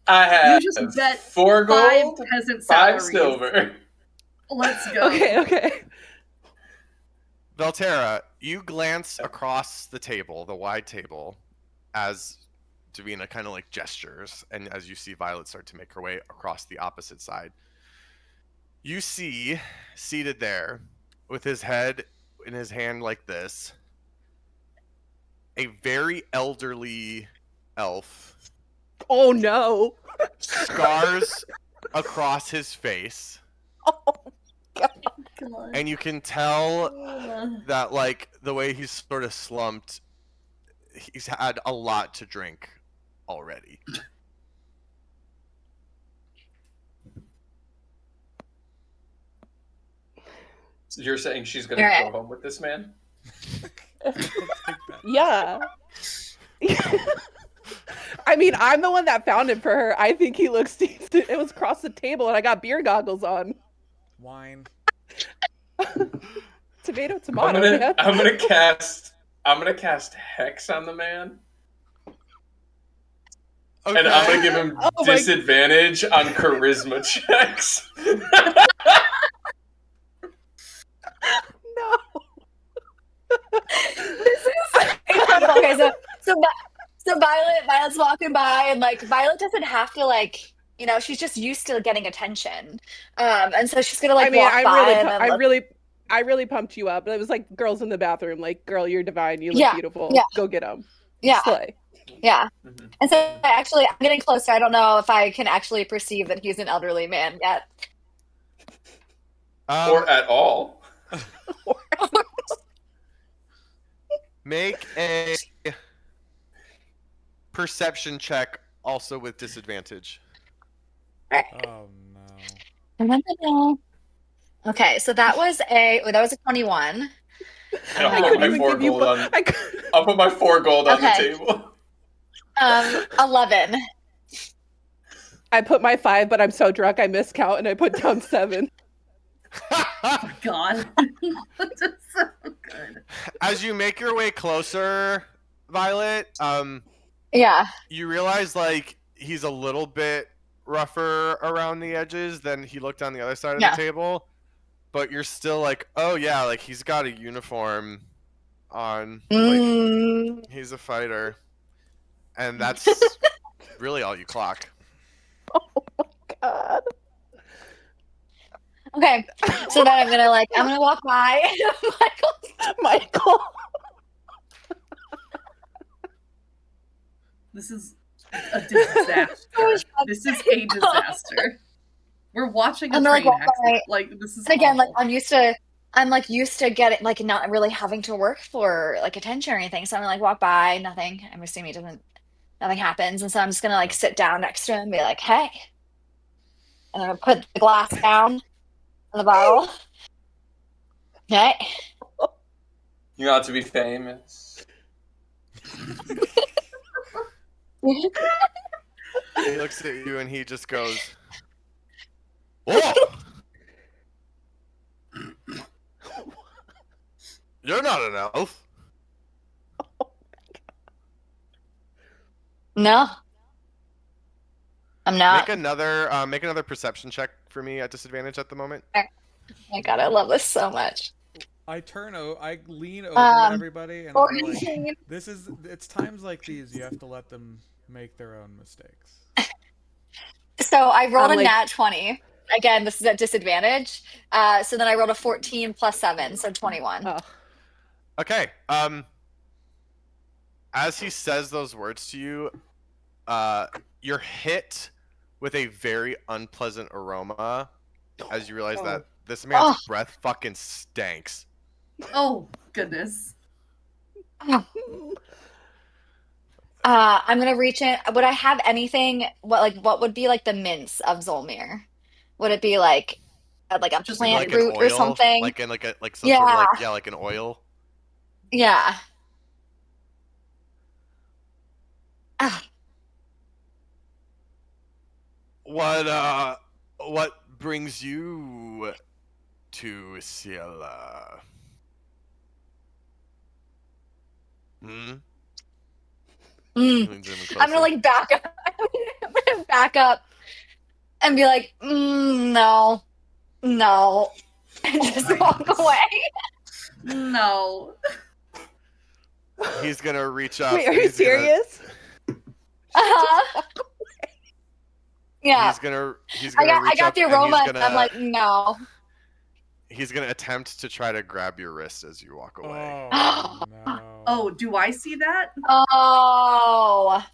I have You just bet 4 5 gold, peasant 5 salaries. silver. Let's go. Okay. Velterra, you glance across the table, the wide table, as Davina kind of like gestures, and as you see Violet start to make her way across the opposite side, you see, seated there, with his head in his hand like this, a very elderly elf. Oh no. Scars across his face. Oh, God. And you can tell that, like, the way he's sort of slumped, he's had a lot to drink already. So you're saying she's going to Alright. go home with this man? Let's take that. yeah. I mean, I'm the one that found him for her. I think he looks decent. It was across the table, and I got beer goggles on. Wine. Tomato, I'm man. gonna cast Hex on the man, Okay. and I'm gonna give him Oh my- disadvantage on charisma checks. No. This is incredible. Okay, so Violet's walking by, and like Violet doesn't have to like, she's just used to getting attention, and so she's gonna like I mean, walk by and then I really pumped you up. It was like girls in the bathroom, like, girl, you're divine. You look Yeah, beautiful. yeah. Go get them. yeah, Slay. yeah. Mhm. And so I'm getting closer. I don't know if I can actually perceive that he's an elderly man yet. Or at all. Make a perception check, also with disadvantage. Oh no. Okay, so that was a 21. And I I'll couldn't put my even 4 give you gold on. I I'll put my 4 gold on the Okay. table. 11. put my 5, but I'm so drunk I miscount and I put down 7. God. That's so good. As you make your way closer, Violet, Yeah. you realize like he's a little bit rougher around the edges than he looked on the other side of the Yeah. table, but you're still like, oh yeah, like he's got a uniform on, like Mm. he's a fighter, and that's really all you clock. God. Okay. So then I'm gonna walk by Michael. Michael. This is a disaster. This is a disaster. We're watching a I'm gonna, like, train walk accident. by. Like, this is And again, like awful. I'm used to getting like not really having to work for like attention or anything. So I'm gonna like walk by, nothing. I'm assuming nothing happens. And so I'm just gonna like sit down next to him and be like, hey. And I'm gonna put the glass down on the bottle. Okay. You ought to be famous. He looks at you and he just goes, "Whoa! You're not an elf." No. I'm not. Make another perception check for me at disadvantage at the moment. Oh my God, I love this so much. I lean over to everybody and I'm like, 14. it's times like these you have to let them make their own mistakes. So I rolled I'm a like- nat 20. Again, this is at disadvantage. So then I rolled a 14 plus 7, so 21. Oh. Okay. As he says those words to you, you're hit with a very unpleasant aroma as you realize that this man's breath fucking stinks. Oh, goodness. I'm gonna reach in. Would I have anything? What would be like the mints of Zholmyr? Would it be like a Just plant Like an root or oil, something? like some sort of like an oil. Yeah. Ah, What brings you to Sie'le? Hmm? He mm. leans in I'm closer. gonna like back up. I'm gonna back up and be like, no, no, and just walk away. No. He's gonna reach up. Wait, are and you he's gonna- serious? Uh-huh. Yeah. He's gonna I reach got up the and aroma, and I'm like, no. he's gonna attempt to try to grab your wrist as you walk away. Oh no. Oh, do I see that? Oh.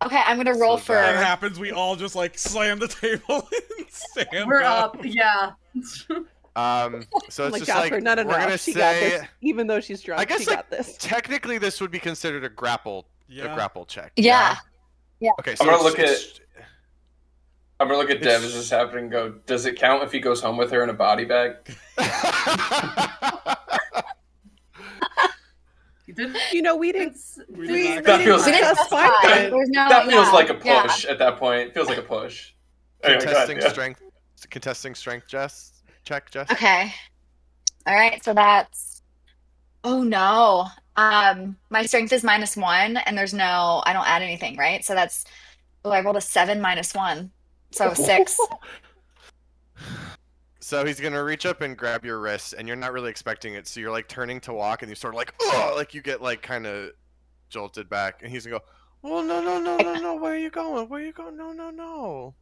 Okay, I'm gonna roll So for. That happens, we all just like slam the table and stand We're up. Yeah. So I'm it's like, just Jasper, like no, we're gonna she got say. this. Even though she's drunk, I guess she got this. technically this would be considered a grapple check. Yeah. Yeah. Okay, so I'm gonna it's- look at Dev It's- as this happening and go, does it count if he goes home with her in a body bag? You didn't. You know, we didn't. We We, did not- we That didn't feels- discuss Fine. fine. There's no, That feels yeah, like a yeah. push at that point. It feels like a push. Anyway, go contesting ahead, yeah. strength. Contesting strength, Jess. Check, Jess. Okay. All right, so that's. Oh no. My strength is -1, and I don't add anything, right? So that's. Oh, I rolled a 7 -1, so 6. So he's gonna reach up and grab your wrist, and you're not really expecting it. So you're like turning to walk, and you sort of like, oh, like you get like kind of jolted back, and he's gonna go, oh no, where are you going? Where are you going? No.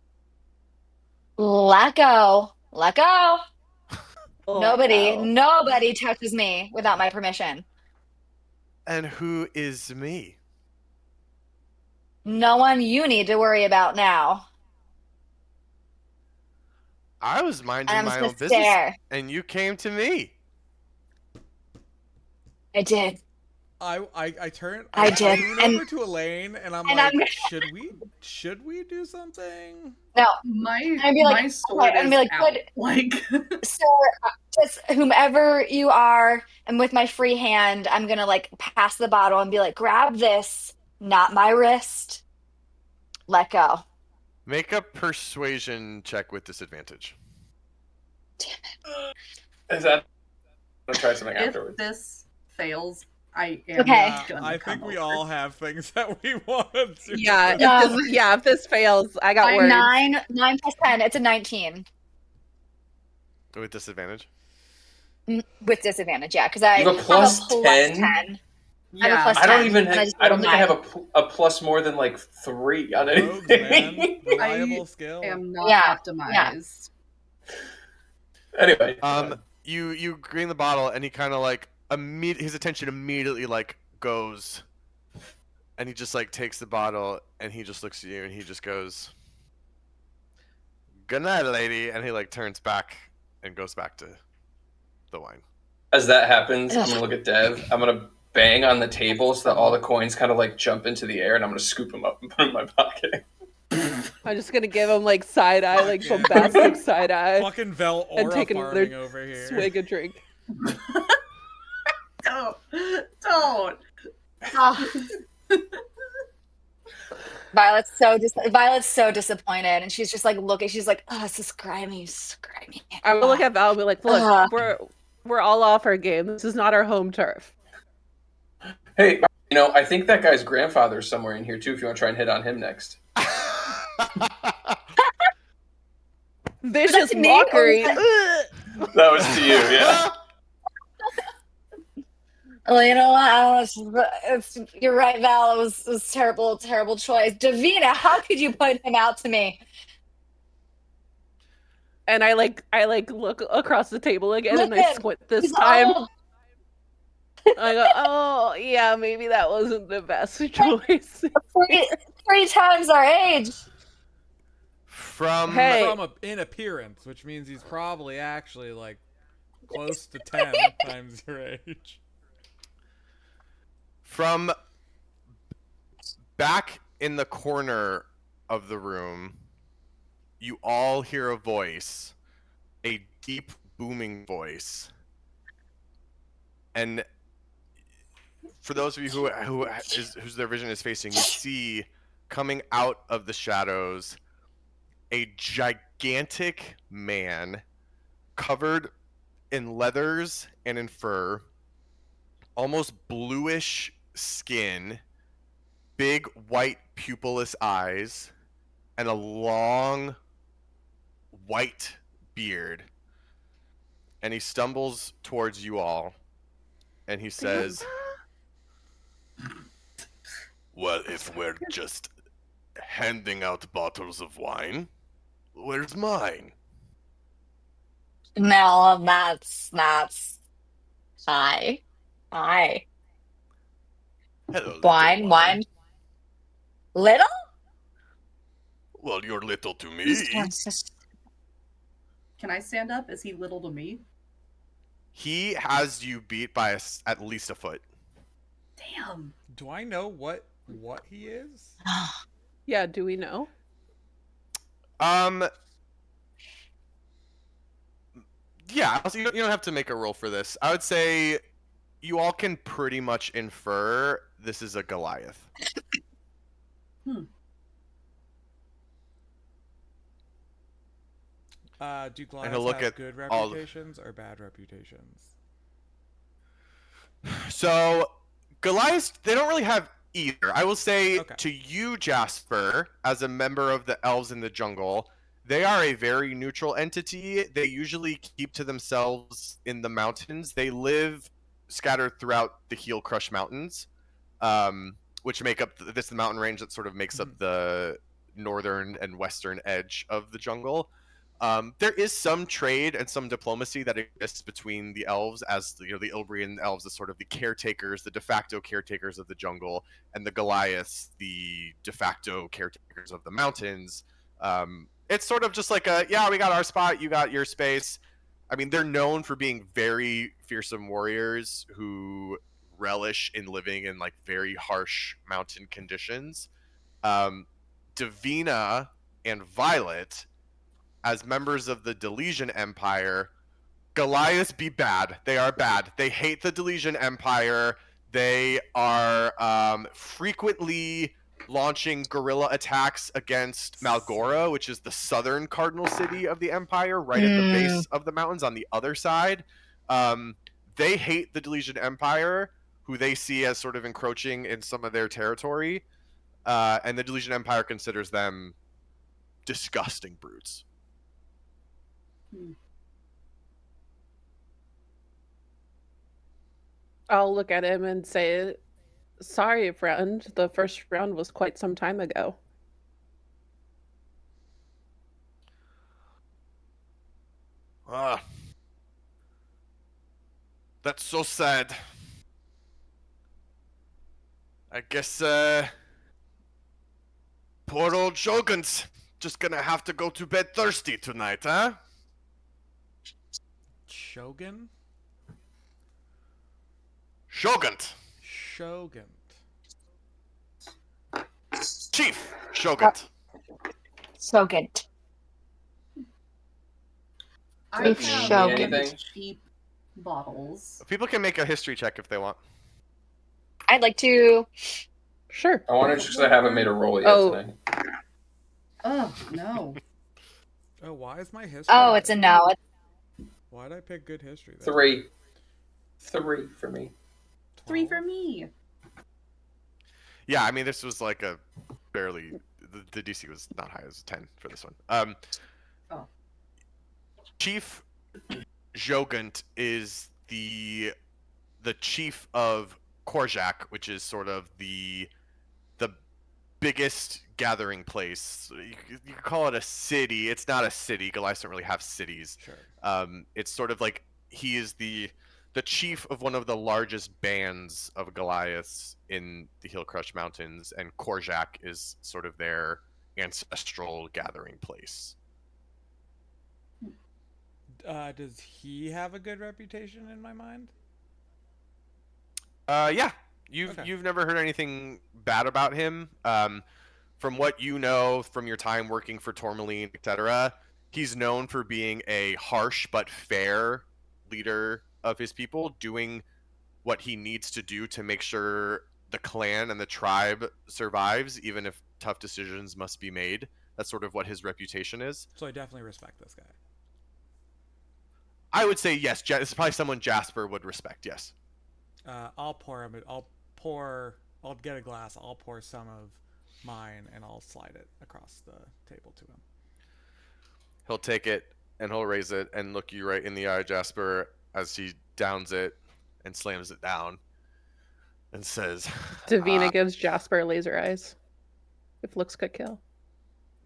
Let go. Let go. Oh, Nobody touches me without my permission. And who is me? No one you need to worry about now. I was minding And I'm my just own gonna business, stare. and you came to me. I did. I turn. I did, lean and- over to Elaine, and I'm and like, I'm- should we do something? No. My I'd be like, my sword I'd is be like, out. good. Like Sir, just whomever you are, and with my free hand, I'm gonna like pass the bottle and be like, grab this, not my wrist. Let go. Make a persuasion check with disadvantage. Is that? I'm gonna try something If afterwards. this fails, I am Okay. gonna I come think we over. all have things that we want to do. Yeah, Um, if this fails, I got words. 9 plus 10. It's a 19 With disadvantage. with disadvantage. Yeah, because I You have a plus have a plus 10? 10. I have a Yeah, plus I don't 10, even. and I just I don't rolled think I have 9. a plus more than like 3 on Rogues, man. anything. Reliable skill. am not Yeah, optimized. Anyway, You green the bottle, and he kind of like his attention immediately like goes, and he just like takes the bottle, and he just looks at you, and he just goes, "Good night, lady," and he like turns back and goes back to the wine. as that happens, I'm gonna look at Dev. I'm gonna bang on the table so that all the coins kind of like jump into the air, and I'm gonna scoop them up and put them in my pocket. I'm just gonna give him like side eye, like Fucking- bombastic side eye, Fucking Vel and aura take farming another over here. swig of drink. Don't. Oh. Violet's so disappointed, and she's just like looking. She's like, "Oh, this is grimy, grimy." I will look at Val and be like, "Look, Ugh. we're all off our game. This is not our home turf." Hey, I think that guy's grandfather's somewhere in here too. If you want to try and hit on him next. Vicious to me, or was mockery. that- Ugh. That was to you, yeah. Well, you know what? You're right, Val. It was terrible, terrible choice. Davina, how could you point him out to me? And I look across the table again, and I Listen, squint this He's time. old. I go, "Oh yeah, maybe that wasn't the best choice." Three times our age. From Hey. In appearance, which means he's probably actually like close to 10 times your age. From back in the corner of the room, you all hear a voice, a deep, booming voice. And for those of you whose their vision is facing, you see coming out of the shadows a gigantic man covered in leathers and in fur, almost bluish skin, big white pupilless eyes, and a long white beard. And he stumbles towards you all, and he says, "Well, if we're just handing out bottles of wine, where's mine?" No, that's hi. Hello, little Wine. Little? Well, you're little to me. Can I stand up? Is he little to me? He has you beat by at least a foot. Damn. Do I know what he is? Yeah, do we know? Yeah, you don't have to make a roll for this. I would say you all can pretty much infer this is a Goliath. Do Goliaths have good reputations or bad reputations? So, Goliaths, they don't really have either. I will say Okay. to you, Jasper, as a member of the Elves in the Jungle, they are a very neutral entity. They usually keep to themselves in the mountains. They live scattered throughout the Heel Crush Mountains, which make up this the mountain range that sort of makes up the northern and western edge of the jungle. There is some trade and some diplomacy that exists between the elves, as the Ilbrian elves, as sort of the caretakers, the de facto caretakers of the jungle, and the Goliaths, the de facto caretakers of the mountains. It's sort of just like we got our spot, you got your space. I mean, they're known for being very fearsome warriors who relish in living in like very harsh mountain conditions. Davina and Violet, as members of the Delesian Empire, Goliaths be bad. They are bad. They hate the Delesian Empire. They are frequently launching guerrilla attacks against Malgora, which is the southern cardinal city of the Empire, right at the base of the mountains on the other side. They hate the Delesian Empire, who they see as sort of encroaching in some of their territory, and the Delesian Empire considers them disgusting brutes. I'll look at him and say, sorry, friend. The first round was quite some time ago. That's so sad. I guess, poor old Shogun's just gonna have to go to bed thirsty tonight, huh? Shogun? Shogun. Shogun. Chief Shogun. So good. I If have Shogun. Anything? cheap bottles. People can make a history check if they want. I'd like to. Sure. I wanted to, because I haven't made a roll yet Oh. tonight. Oh no. Oh, why is my history? Oh, it's a no. Why'd I pick good history? Then? 3. 3 for me. 3 for me. Yeah, I mean, this was like a barely... The DC was not high as 10 for this one. Oh. Chief Jogant is the chief of Korjak, which is sort of the biggest gathering place. You could call it a city. It's not a city. Goliaths don't really have cities. Sure. It's sort of like he is the chief of one of the largest bands of Goliaths in the Hill Crush Mountains, and Korjak is sort of their ancestral gathering place. Does he have a good reputation in my mind? Yeah. You've Okay. never heard anything bad about him. From what you know from your time working for Tourmaline, etc., he's known for being a harsh but fair leader of his people, doing what he needs to do to make sure the clan and the tribe survives, even if tough decisions must be made. That's sort of what his reputation is. So I definitely respect this guy. I would say yes. It's probably someone Jasper would respect. Yes. I'll pour him. I'll get a glass. I'll pour some of mine, and I'll slide it across the table to him. He'll take it and he'll raise it and look you right in the eye, Jasper, as he downs it and slams it down and says, Davina gives Jasper laser eyes. If looks could kill.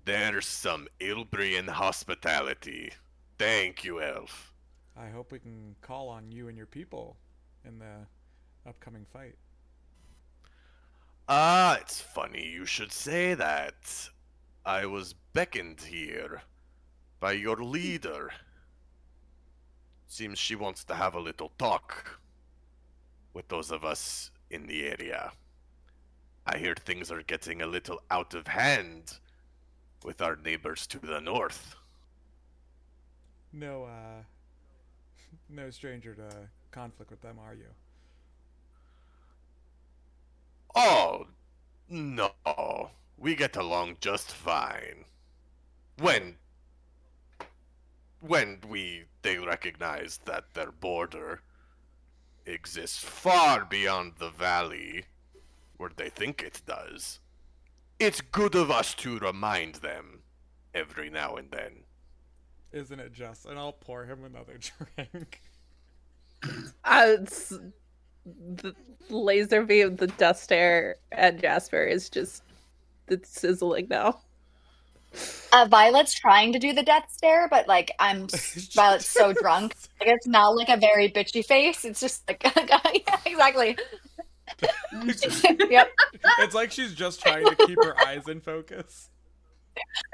"There's some Ilbrian hospitality. Thank you, Elf." I hope we can call on you and your people in the upcoming fight. It's funny you should say that. I was beckoned here by your leader. Seems she wants to have a little talk with those of us in the area. I hear things are getting a little out of hand with our neighbors to the north. No, no stranger to conflict with them, are you? Oh, no. We get along just fine. When they recognize that their border exists far beyond the valley where they think it does, it's good of us to remind them every now and then. Isn't it just? And I'll pour him another drink. It's the laser beam, the dust air at Jasper is just it's sizzling now. Violet's trying to do the death stare, but like Violet's so drunk, like it's not like a very bitchy face. It's just like yeah, exactly. Yep. It's like she's just trying to keep her eyes in focus.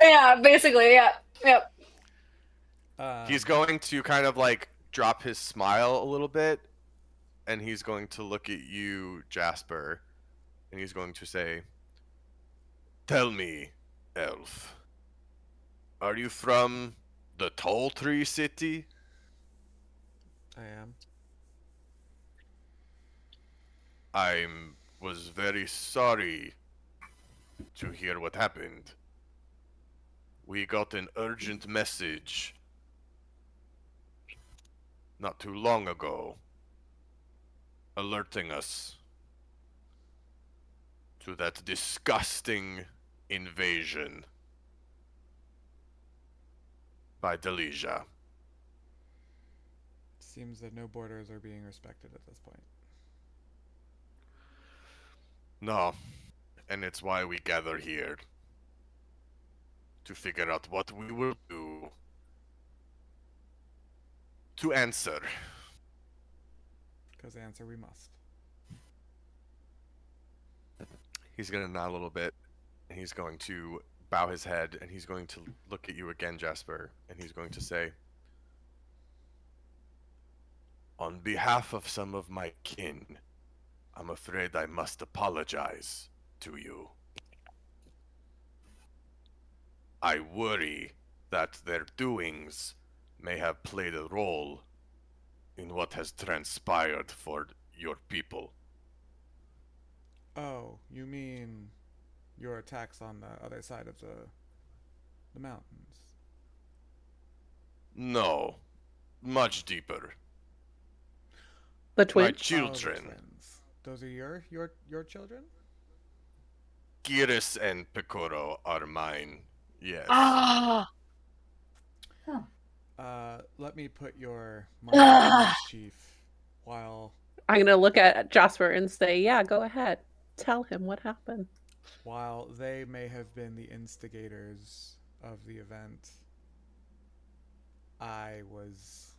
Yeah, basically. Yeah. Yep. He's going to kind of like drop his smile a little bit, and he's going to look at you, Jasper, and he's going to say, "Tell me, Elf, are you from the Tall Tree City?" I am. I was very sorry to hear what happened. We got an urgent message not too long ago, alerting us to that disgusting invasion by Delija. Seems that no borders are being respected at this point. No, and it's why we gather here. To figure out what we will do to answer. Because answer we must. He's going to nod a little bit, and he's going to bow his head, and he's going to look at you again, Jasper, and he's going to say, on behalf of some of my kin, I'm afraid I must apologize to you. I worry that their doings may have played a role in what has transpired for your people. Oh, you mean your attacks on the other side of the mountains? No, much deeper. The My twins. Oh, the children, twins. Those are your children? Giris and Picoro, are mine. Yes. Ah, Let me put your mind at ease, Chief. While I'm gonna look at Jasper and say, "Yeah, go ahead. Tell him what happened." they may have been the instigators of the event, I was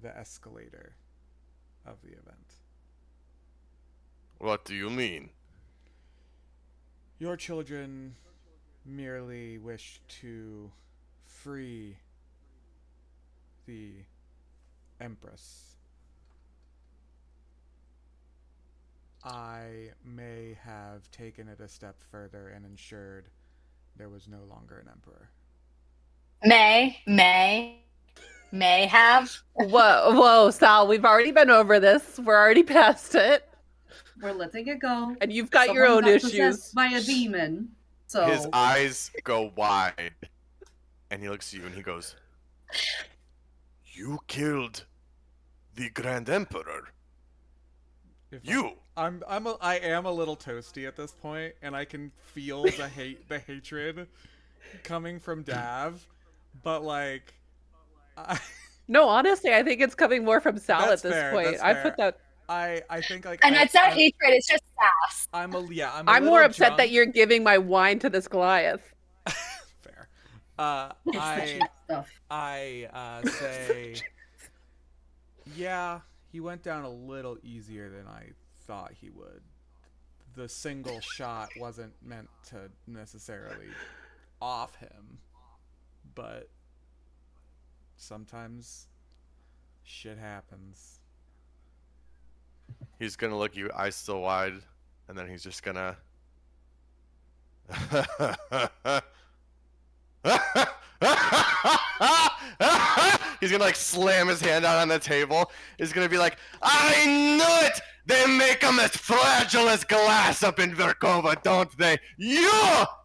the escalator of the event. What do you mean? Your children merely wish to free the Empress. I may have taken it a step further and ensured there was no longer an emperor. may have. Whoa, Sal. We've already been over this. We're already past it, We're letting it go. and you've got your Someone own got issues. possessed by a demon. So His eyes go wide, and he looks at you and he goes, you killed the Grand Emperor. I am a little toasty at this point, and I can feel the hatred coming from Dav, but like, No, honestly, I think it's coming more from Sal That's at this fair, point. that's I fair. put that. I think like, And it's not hatred, it's just sass. I'm a I'm more little upset drunk. that you're giving my wine to this Goliath. Fair. it's the cheap stuff. I say, yeah, he went down a little easier than I thought he would. The single shot wasn't meant to necessarily off him, but sometimes shit happens. He's gonna look at you, eyes still wide, and then he's just gonna. He's gonna like slam his hand out on the table. He's gonna be like, I knew it! They make them as fragile as glass up in Verkova, don't they? You,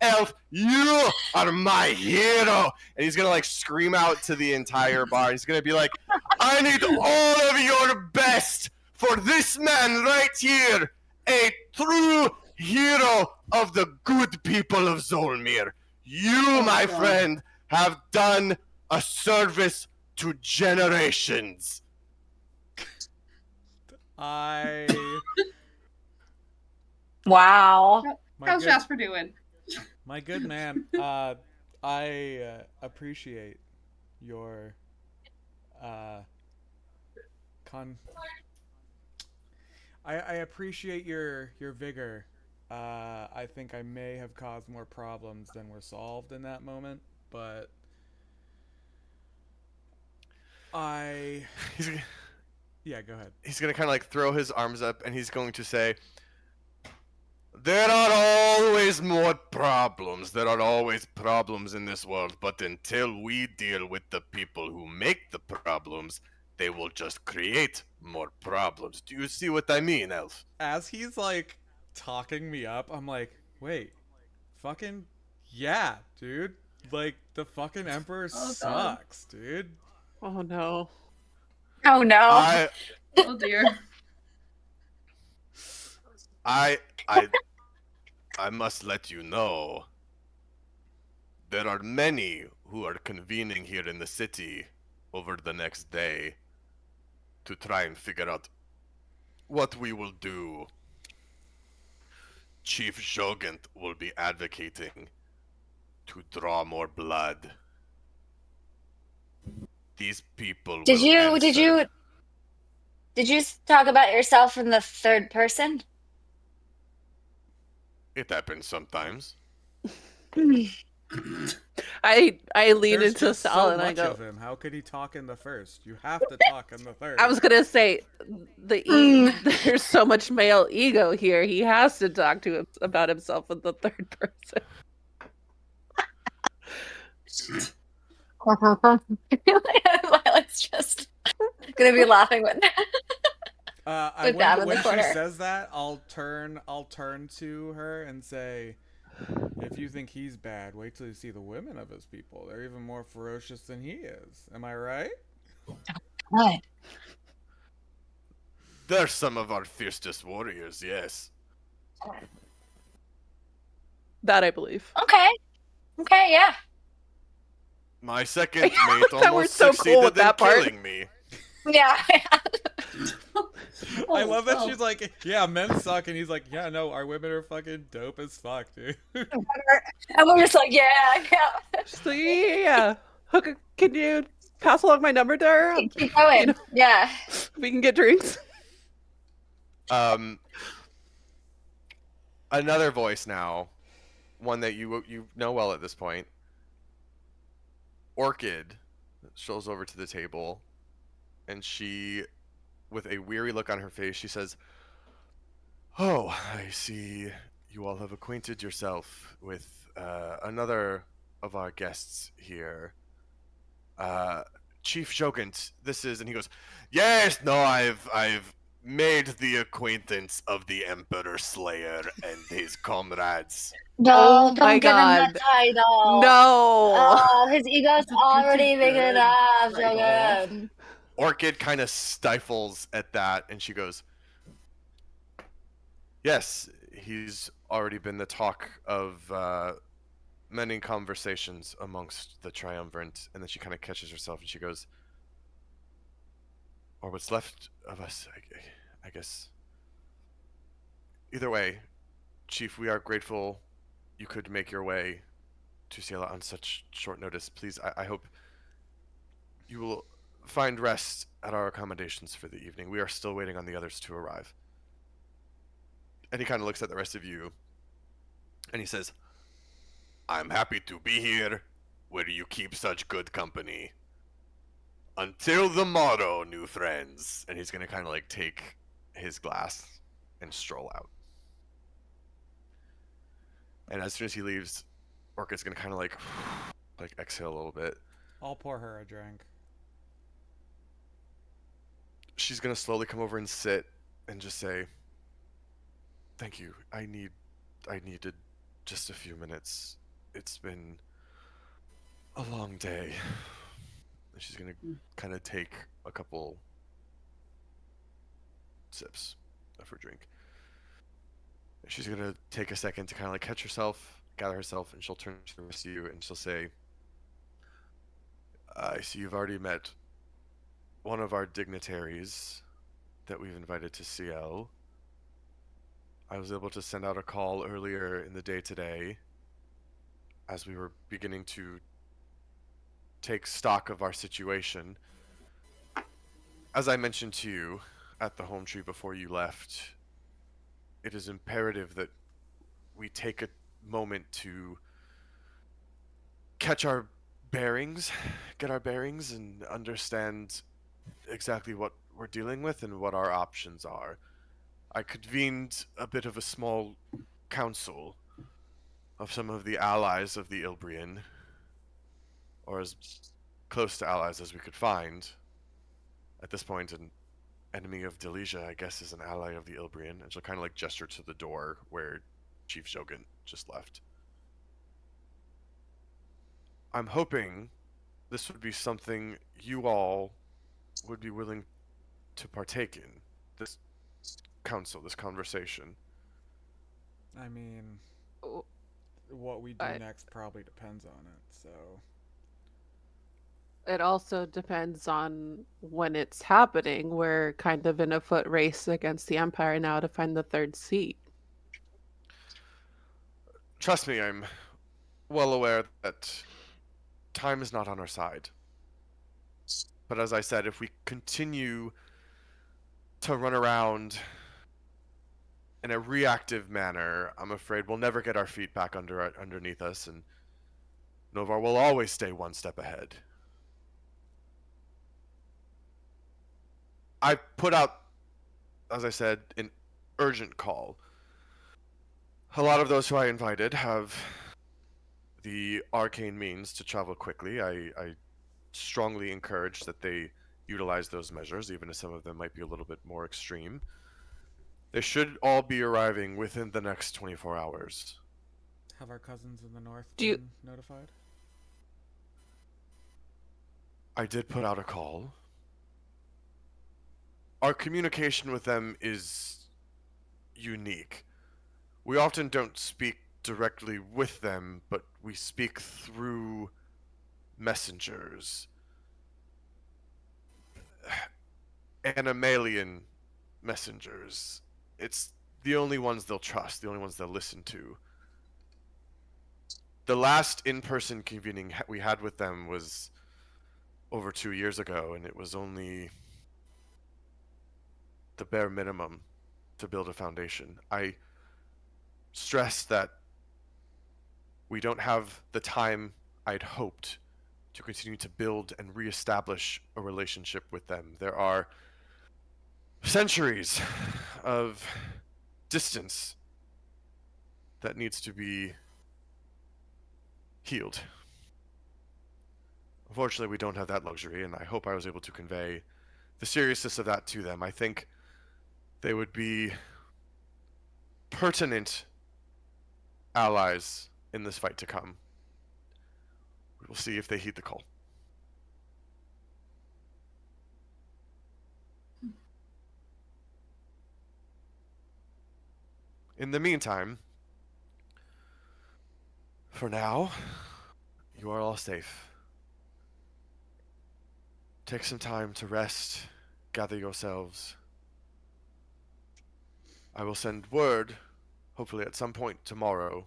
elf, you are my hero! And he's gonna like scream out to the entire bar. He's gonna be like, I need all of your best for this man right here, a true hero of the good people of Zholmyr. You, my friend, have done a service to generations. Wow. How's Jasper doing? My good man, I appreciate your I appreciate your vigor. I think I may have caused more problems than were solved in that moment, but yeah, go ahead. He's gonna kind of like throw his arms up, and he's going to say, there are always more problems. There are always problems in this world, but until we deal with the people who make the problems, they will just create more problems. Do you see what I mean, elf? As he's like talking me up, I'm like, wait, fucking yeah, dude. Like the fucking emperor Oh, God. sucks, dude. Oh no. Oh no. I Oh dear. I I I must let you know there are many who are convening here in the city over the next day to try and figure out what we will do. Chief Jogant will be advocating to draw more blood. These people Did will you did answer. you did you talk about yourself in the third person? It happens sometimes. I lean There's into just Sal so and I much go. of him. How could he talk in the first? You have to talk in the third. I was gonna say there's so much male ego here. He has to talk to him about himself in the third person. Violet's just gonna be laughing with with Dad in the When she corner. says that, I'll turn to her and say, if you think he's bad, wait till you see the women of his people. They're even more ferocious than he is. Am I right? What? They're some of our fiercest warriors, yes. That I believe. Okay. Okay, yeah. My second mate That we're almost so cool with succeeded in that part. killing me. Yeah. I love that well. she's like, yeah, men suck, and he's like, yeah, no, our women are fucking dope as fuck, dude. And we're just like, yeah, yeah. Just like, yeah. Hook, can you pass along my number to her? Keep going. You know, Yeah. we can get drinks. Another voice now, one that you know well at this point. Orchid strolls over to the table, and she, with a weary look on her face, she says, "Oh, I see you all have acquainted yourself with another of our guests here. Chief Jogant, this is," and he goes, "Yes, no, I've made the acquaintance of the Emperor Slayer and his comrades." No, Oh don't my give him the God. title. No. Oh, his ego's It's a already pretty big good enough, so title. good. Orchid kind of stifles at that, and she goes, "Yes, he's already been the talk of many conversations amongst the triumvirate." And then she kind of catches herself, and she goes, "Or what's left of us, I guess. Either way, Chief, we are grateful you could make your way to Sie'le on such short notice. Please, I hope you will find rest at our accommodations for the evening. We are still waiting on the others to arrive." And he kind of looks at the rest of you, and he says, "I'm happy to be here, where you keep such good company. Until the morrow, new friends." And he's gonna kind of like take his glass and stroll out. And as soon as he leaves, Orca's gonna kind of like exhale a little bit. I'll pour her a drink. She's gonna slowly come over and sit and just say, "Thank you. I needed just a few minutes. It's been a long day." And she's gonna kind of take a couple sips of her drink. She's gonna take a second to kind of like catch herself, gather herself, and she'll turn to the rest of you and she'll say, "I see you've already met one of our dignitaries that we've invited to Sie'le. I was able to send out a call earlier in the day today as we were beginning to take stock of our situation. As I mentioned to you at the home tree before you left, it is imperative that we take a moment to catch our bearings, get our bearings, and understand exactly what we're dealing with and what our options are. I convened a bit of a small council of some of the allies of the Ilbrian, or as close to allies as we could find. At this point, an enemy of Delesia, I guess, is an ally of the Ilbrian." And she'll kind of like gesture to the door where Chief Shogun just left. I'm hoping this would be something you all would be willing to partake in. This council, this conversation. I mean, Oh, what we do I- next probably depends on it. So It also depends on when it's happening. We're kind of in a foot race against the Empire now to find the third seat. Trust me, I'm well aware that time is not on our side. But as I said, if we continue to run around in a reactive manner, I'm afraid we'll never get our feet back underneath us, and Novar will always stay one step ahead. I put out, as I said, an urgent call. A lot of those who I invited have the arcane means to travel quickly. I strongly encourage that they utilize those measures, even if some of them might be a little bit more extreme. They should all be arriving within the next 24 hours. have our cousins in the north Do you- been notified? I did put out a call. Our communication with them is unique. We often don't speak directly with them, but we speak through messengers. Animalian messengers. It's the only ones they'll trust, the only ones they'll listen to. The last in-person convening we had with them was over 2 years ago, and it was only the bare minimum to build a foundation. I stress that we don't have the time I'd hoped to continue to build and reestablish a relationship with them. There are centuries of distance that needs to be healed. Unfortunately, we don't have that luxury, and I hope I was able to convey the seriousness of that to them. I think they would be pertinent allies in this fight to come. We will see if they heed the call. In the meantime, for now, you are all safe. Take some time to rest, gather yourselves. I will send word, hopefully at some point tomorrow,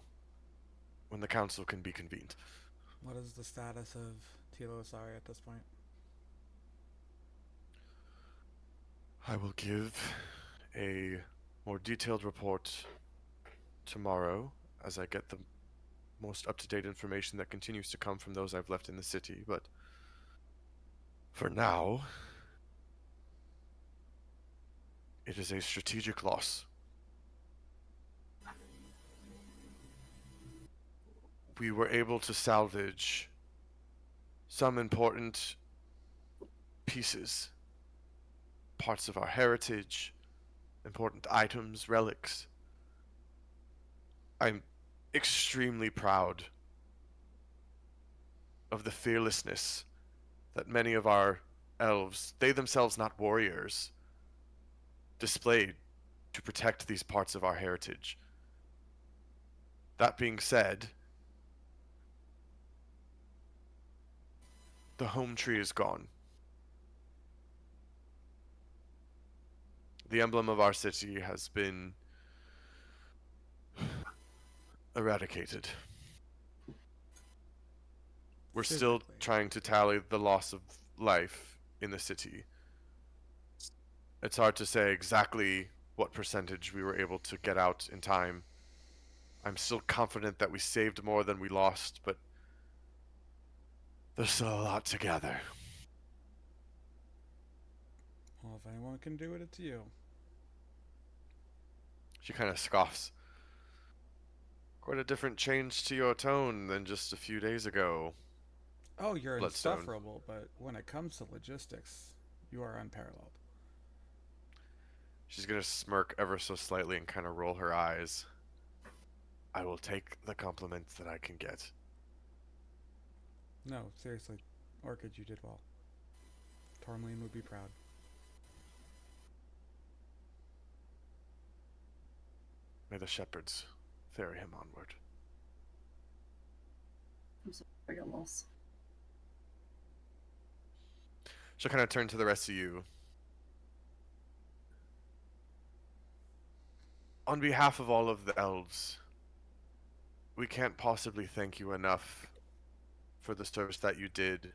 when the council can be convened. What is the status of Tilo Asari at this point? I will give a more detailed report tomorrow as I get the most up-to-date information that continues to come from those I've left in the city, but for now, it is a strategic loss. We were able to salvage some important pieces, parts of our heritage, important items, relics. I'm extremely proud of the fearlessness that many of our elves, they themselves not warriors, displayed to protect these parts of our heritage. That being said, the home tree is gone. The emblem of our city has been eradicated. We're still Physically. trying to tally the loss of life in the city. It's hard to say exactly what percentage we were able to get out in time. I'm still confident that we saved more than we lost, but there's still a lot to gather. Well, if anyone can do it, it's you. She kind of scoffs. Quite a different change to your tone than just a few days ago. Oh, you're Bloodstone. insufferable, but when it comes to logistics, you are unparalleled. She's gonna smirk ever so slightly and kind of roll her eyes. I will take the compliments that I can get. No, seriously. Orchid, you did well. Tormline would be proud. May the shepherds ferry him onward. I'm sorry, I got lost. She'll kind of turn to the rest of you. On behalf of all of the elves, we can't possibly thank you enough for the service that you did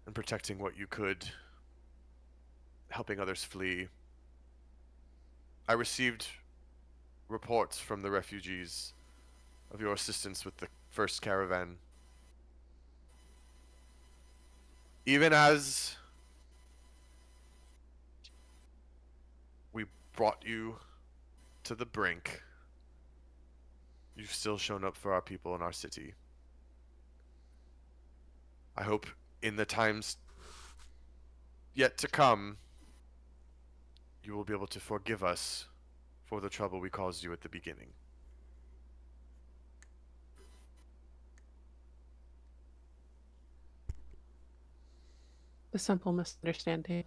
in protecting what you could, helping others flee. I received reports from the refugees of your assistance with the first caravan. Even as we brought you to the brink, you've still shown up for our people in our city. I hope in the times yet to come, you will be able to forgive us for the trouble we caused you at the beginning. A simple misunderstanding.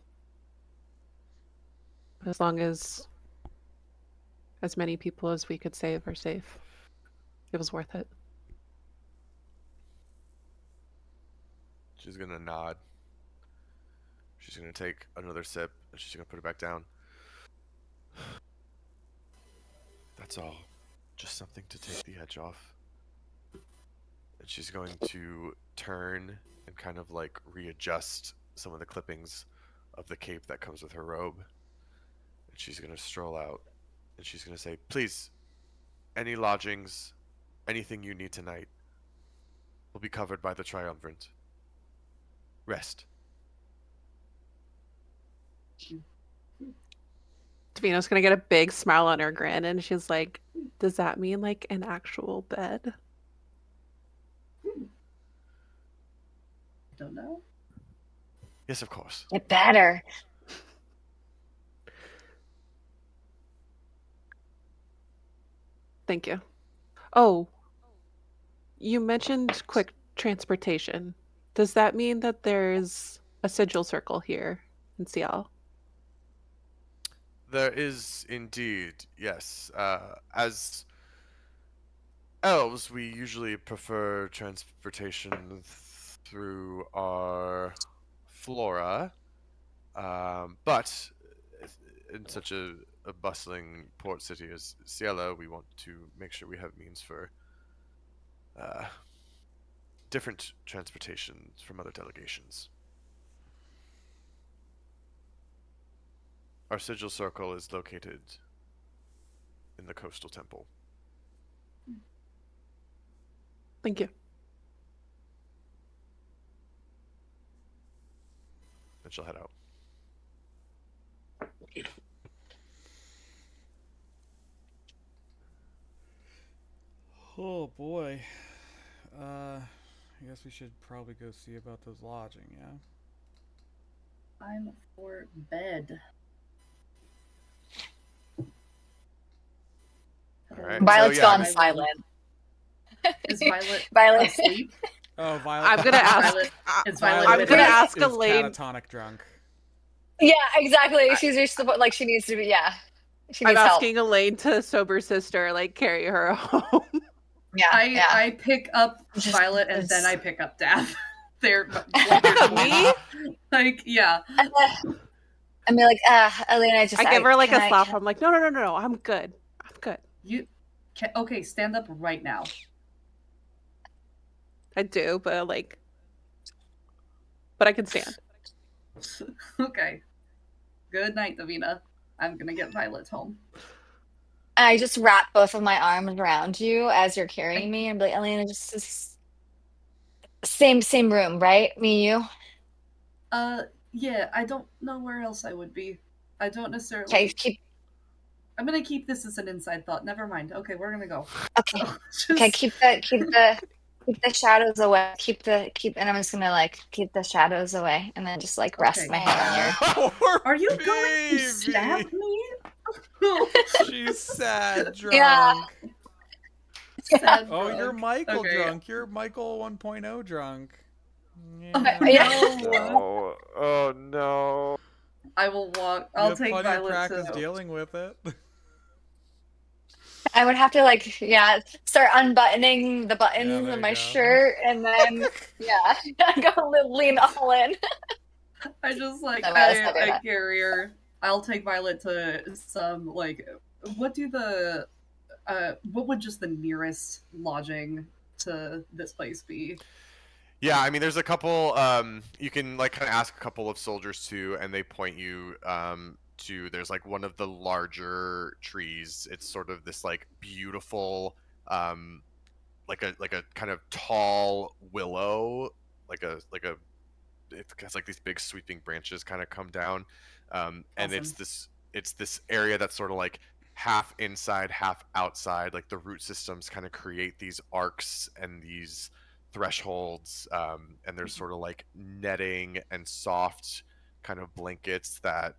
As long as many people as we could save are safe, it was worth it. She's gonna nod. She's gonna take another sip, and she's gonna put it back down. That's all. Just something to take the edge off. And she's going to turn and kind of like readjust some of the clippings of the cape that comes with her robe. And she's gonna stroll out, and she's gonna say, please, any lodgings, anything you need tonight will be covered by the Triumvirate. Rest. Davina's gonna get a big smile on her grin, and she's like, does that mean like an actual bed? Don't know. Yes, of course. It better. Thank you. Oh, you mentioned quick transportation. Does that mean that there's a sigil circle here in Sie'le? There is indeed, yes. As elves, we usually prefer transportation through our flora, but in such a bustling port city as Sie'le, we want to make sure we have means for different transportations from other delegations. Our sigil circle is located in the coastal temple. Thank you. Then she'll head out. Oh boy. I guess we should probably go see about those lodging, yeah? I'm for bed. All right. Violet's So, yeah, gone silent. Is Violet Violet. asleep? Oh, Violet. I'm gonna ask. Violet, is Violet Violet I'm gonna ask is Elaine. catatonic drunk. Yeah, exactly. She's just like she needs to be. Yeah, she I'm needs help. asking Elaine to sober sister, like carry her home. Yeah, yeah. I pick up Just- Violet and then I it's- pick up Dav. They're Me? like, yeah. I mean, like, Elaine, I give her like a can slap. can- I'm like, no, I'm good. I'm good. You okay, stand up right now. I do, but I can stand. Okay. Good night, Davina. I'm gonna get Violet home. I just wrap both of my arms around you as you're carrying me and be like, Elena, just same room, right? Me, you. Yeah, I don't know where else I would be. I don't necessarily. Okay, keep. I'm gonna keep this as an inside thought. Never mind. Okay, we're gonna go. Okay, So, okay, keep the shadows away. And I'm just gonna like keep the shadows away, and then just like rest Okay. my hand on your. Are you going to Baby. stab me? She's sad, drunk. Yeah. Sad Oh, you're drunk. Michael Okay. drunk. You're Michael 1.0 drunk. Okay, Yeah. yeah. No. Oh no. I will walk. You I'll have take plenty of Violet practice to. dealing with it. I would have to like, yeah, start unbuttoning the Yeah, buttons there of you my go. shirt and then, yeah, lean all in. I just like No, that's not doing I that. carry her. I'll take Violet to some like. What do the what would just the nearest lodging to this place be? Yeah, I mean, there's a couple. You can like kind of ask a couple of soldiers too, and they point you to. There's like one of the larger trees. It's sort of this like beautiful, like a kind of tall willow, like a. It has like these big sweeping branches kind of come down, and Awesome. it's this area that's sort of like half inside, half outside. Like the root systems kind of create these arcs and these thresholds, and there's sort of like netting and soft kind of blankets that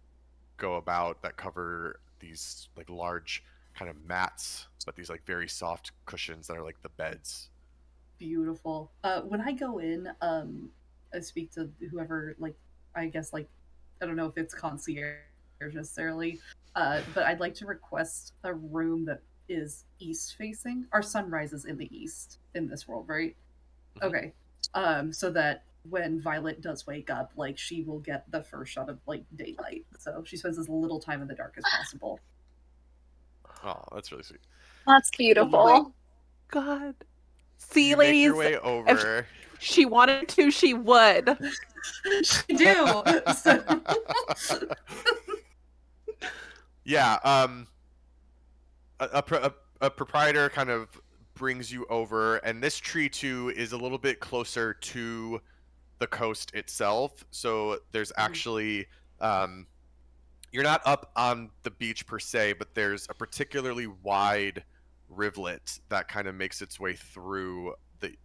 go about that cover these like large kind of mats, but these like very soft cushions that are like the beds. Beautiful. When I go in, I speak to whoever, like, I guess, like, I don't know if it's concierge necessarily, but I'd like to request a room that is east facing. Our sun rises in the east in this world, right? Mhm. Okay. So that when Violet does wake up, like, she will get the first shot of, like, daylight. So she spends as little time in the dark as possible. Oh, that's really sweet. That's Oh my beautiful. God. See, You make your ladies, way over. she wanted to, she would. She do! So... Yeah, a proprietor kind of brings you over, and this tree too is a little bit closer to the coast itself. So there's actually, you're not up on the beach per se, but there's a particularly wide rivulet that kind of makes its way through the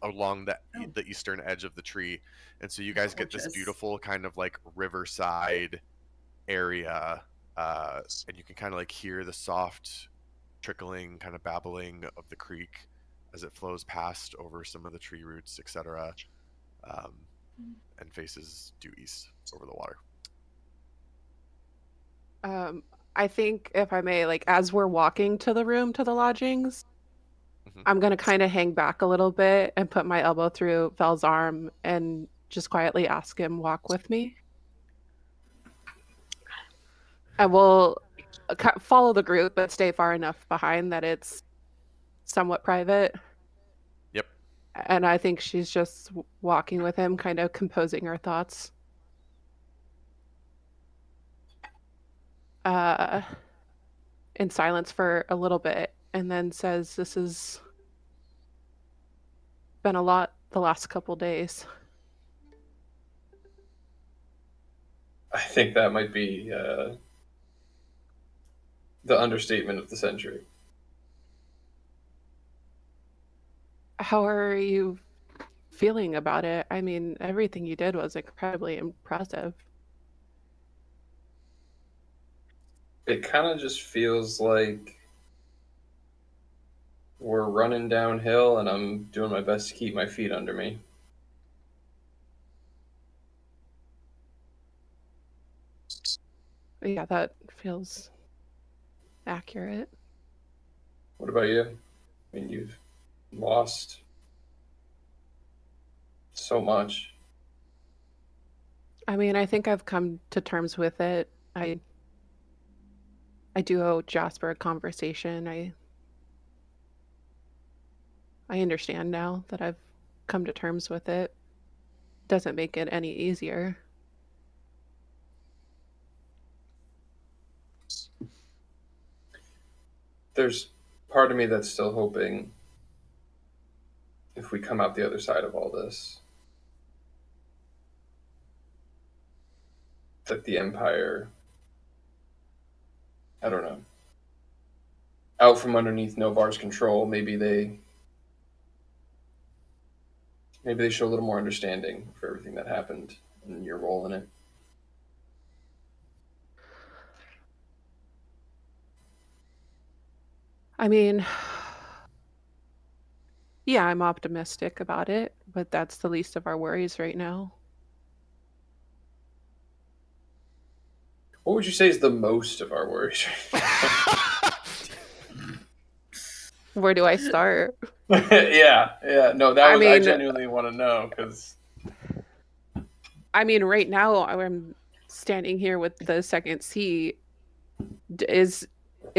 along Oh. the eastern edge of the tree, and so you guys get this Gorgeous. beautiful kind of like riverside area, and you can kind of like hear the soft trickling kind of babbling of the creek as it flows past over some of the tree roots, etc., and faces due east over the water. I think if I may, like as we're walking to the room to the lodgings, Mhm. I'm gonna kind of hang back a little bit and put my elbow through Vel's arm and just quietly ask him walk with me. And we'll follow the group, but stay far enough behind that it's somewhat private. Yep. And I think she's just walking with him, kind of composing her thoughts. In silence for a little bit, and then says, "This has been a lot the last couple days." I think that might be the understatement of the century. How are you feeling about it? I mean, everything you did was incredibly impressive. It kind of just feels like we're running downhill and I'm doing my best to keep my feet under me. Yeah, that feels accurate. What about you? I mean, you've lost so much. I mean, I think I've come to terms with it. I do owe Jasper a conversation. I understand now that I've come to terms with it. Doesn't make it any easier. There's part of me that's still hoping if we come out the other side of all this, that the Empire, I don't know, out from underneath Novar's control, maybe they show a little more understanding for everything that happened and your role in it. I mean, Yeah, I'm optimistic about it, but that's the least of our worries right now. What would you say is the most of our worries? Where do I start? yeah. No, that I was. I mean, genuinely want to know because right now I'm standing here with the second C. Is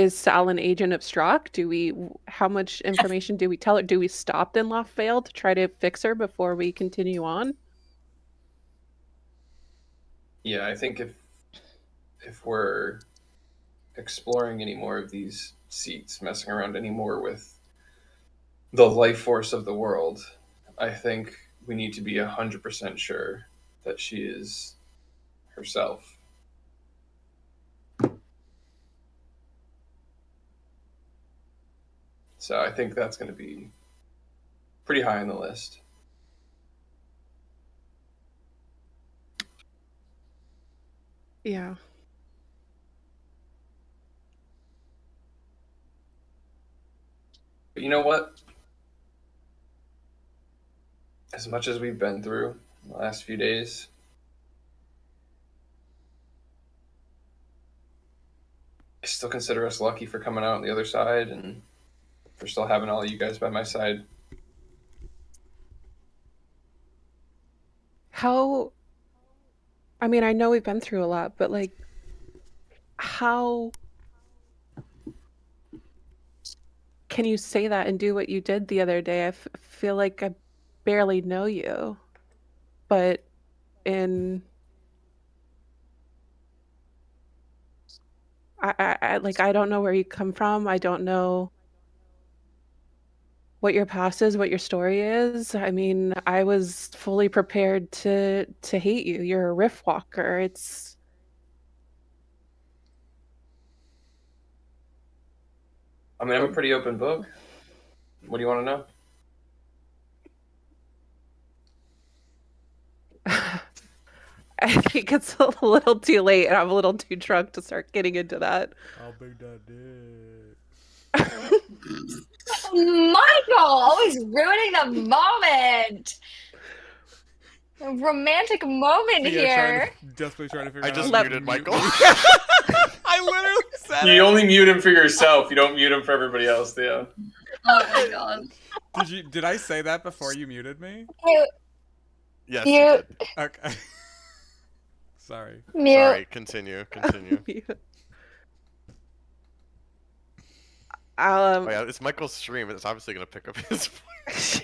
Sal an agent of Strzok? How much information do we tell her? Do we stop in Lafayette to try to fix her before we continue on? yeah, I think if we're exploring any more of these seats, messing around any more with the life force of the world, I think we need to be 100% sure that she is herself. So I think that's going to be pretty high on the list. Yeah. But you know what? As much as we've been through the last few days, I still consider us lucky for coming out on the other side and for still having all of you guys by my side. How, I mean, I know we've been through a lot, but like, how can you say that and do what you did the other day? I feel like I barely know you, but in I don't know where you come from. I don't know what your past is, what your story is. I mean, I was fully prepared to hate you. You're a riff walker. I mean, I'm a pretty open book. What do you want to know? I think it's a little too late and I'm a little too drunk to start getting into that. I'll big that dick. Michael, always ruining the moment. A romantic moment here. Desperately trying to figure I out just how to muted mute Michael. me. I literally said You it. only mute him for yourself. You don't mute him for everybody else, Theo. Oh my god. Did I say that before you muted me? Mute, Yes, you mute, did. Okay. Sorry. mute. Sorry, continue. Oh yeah, it's Michael's stream. It's obviously gonna pick up his voice.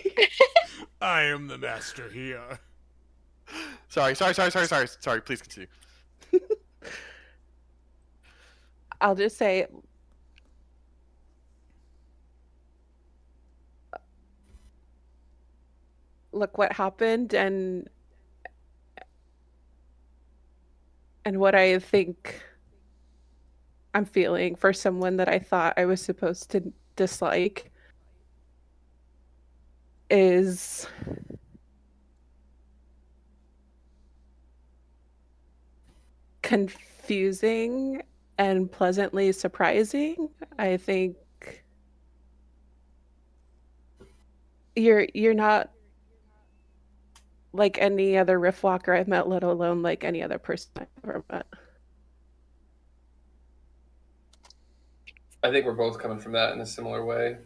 I am the master here. Sorry. Please continue. I'll just say, look what happened and what I think I'm feeling for someone that I thought I was supposed to dislike is confusing and pleasantly surprising. I think you're not like any other riff walker I've met, let alone like any other person I've ever met. I think we're both coming from that in a similar way.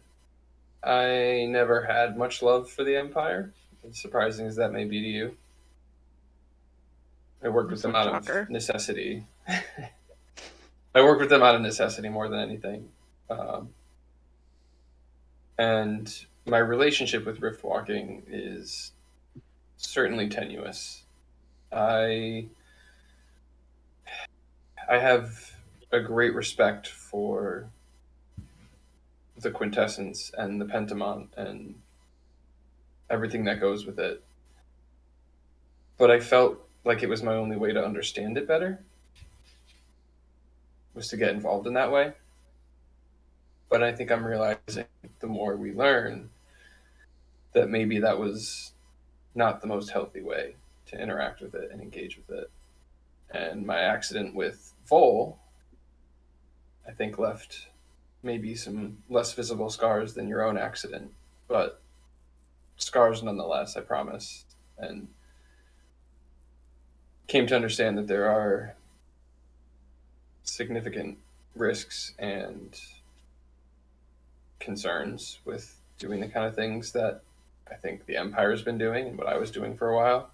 I never had much love for the Empire, as surprising as that may be to you. I worked with them out of necessity. I worked with them out of necessity more than anything. And my relationship with rift walking is certainly tenuous. I have a great respect for the quintessence and the pentamont and everything that goes with it. But I felt like it was my only way to understand it better, was to get involved in that way. But I think I'm realizing the more we learn that maybe that was not the most healthy way to interact with it and engage with it. And my accident with Vol, I think, left maybe some less visible scars than your own accident. But scars nonetheless, I promise. And came to understand that there are significant risks and concerns with doing the kind of things that I think the Empire's been doing and what I was doing for a while.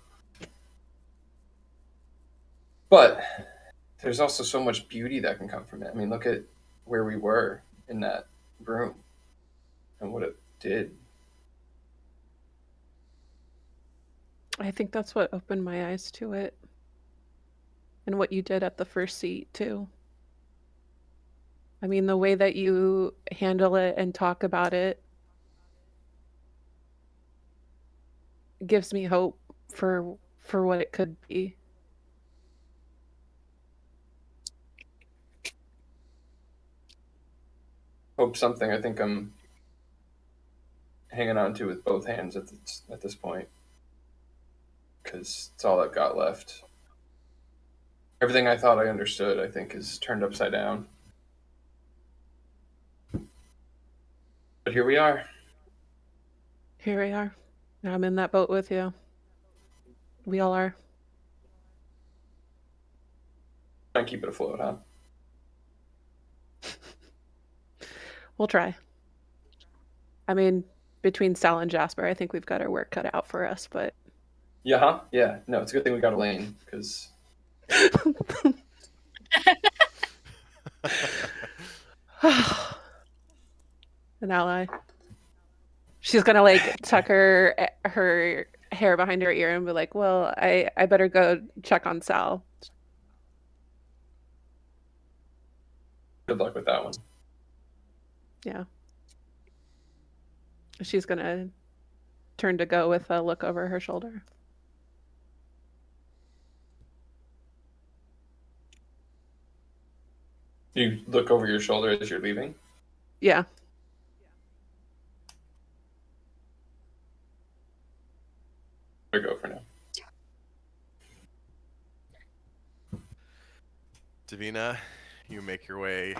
But there's also so much beauty that can come from it. I mean, look at where we were in that room and what it did. I think that's what opened my eyes to it. And what you did at the first seat, too. I mean, the way that you handle it and talk about it gives me hope for what it could be. Hope something I think I'm hanging on to with both hands at this point, because it's all I've got left. Everything I thought I understood, I think, is turned upside down. But here we are. Here we are. I'm in that boat with you. We all are. Try and keep it afloat, huh? We'll try. I mean, between Sal and Jasper, I think we've got our work cut out for us, but... Yeah, huh? Yeah. No, it's a good thing we got Elaine, because... An ally. She's gonna like tuck her hair behind her ear and be like, well, I better go check on Sal. Good luck with that one. Yeah. She's gonna turn to go with a look over her shoulder. You look over your shoulder as you're leaving? Yeah. There you go for now. Davina, you make your way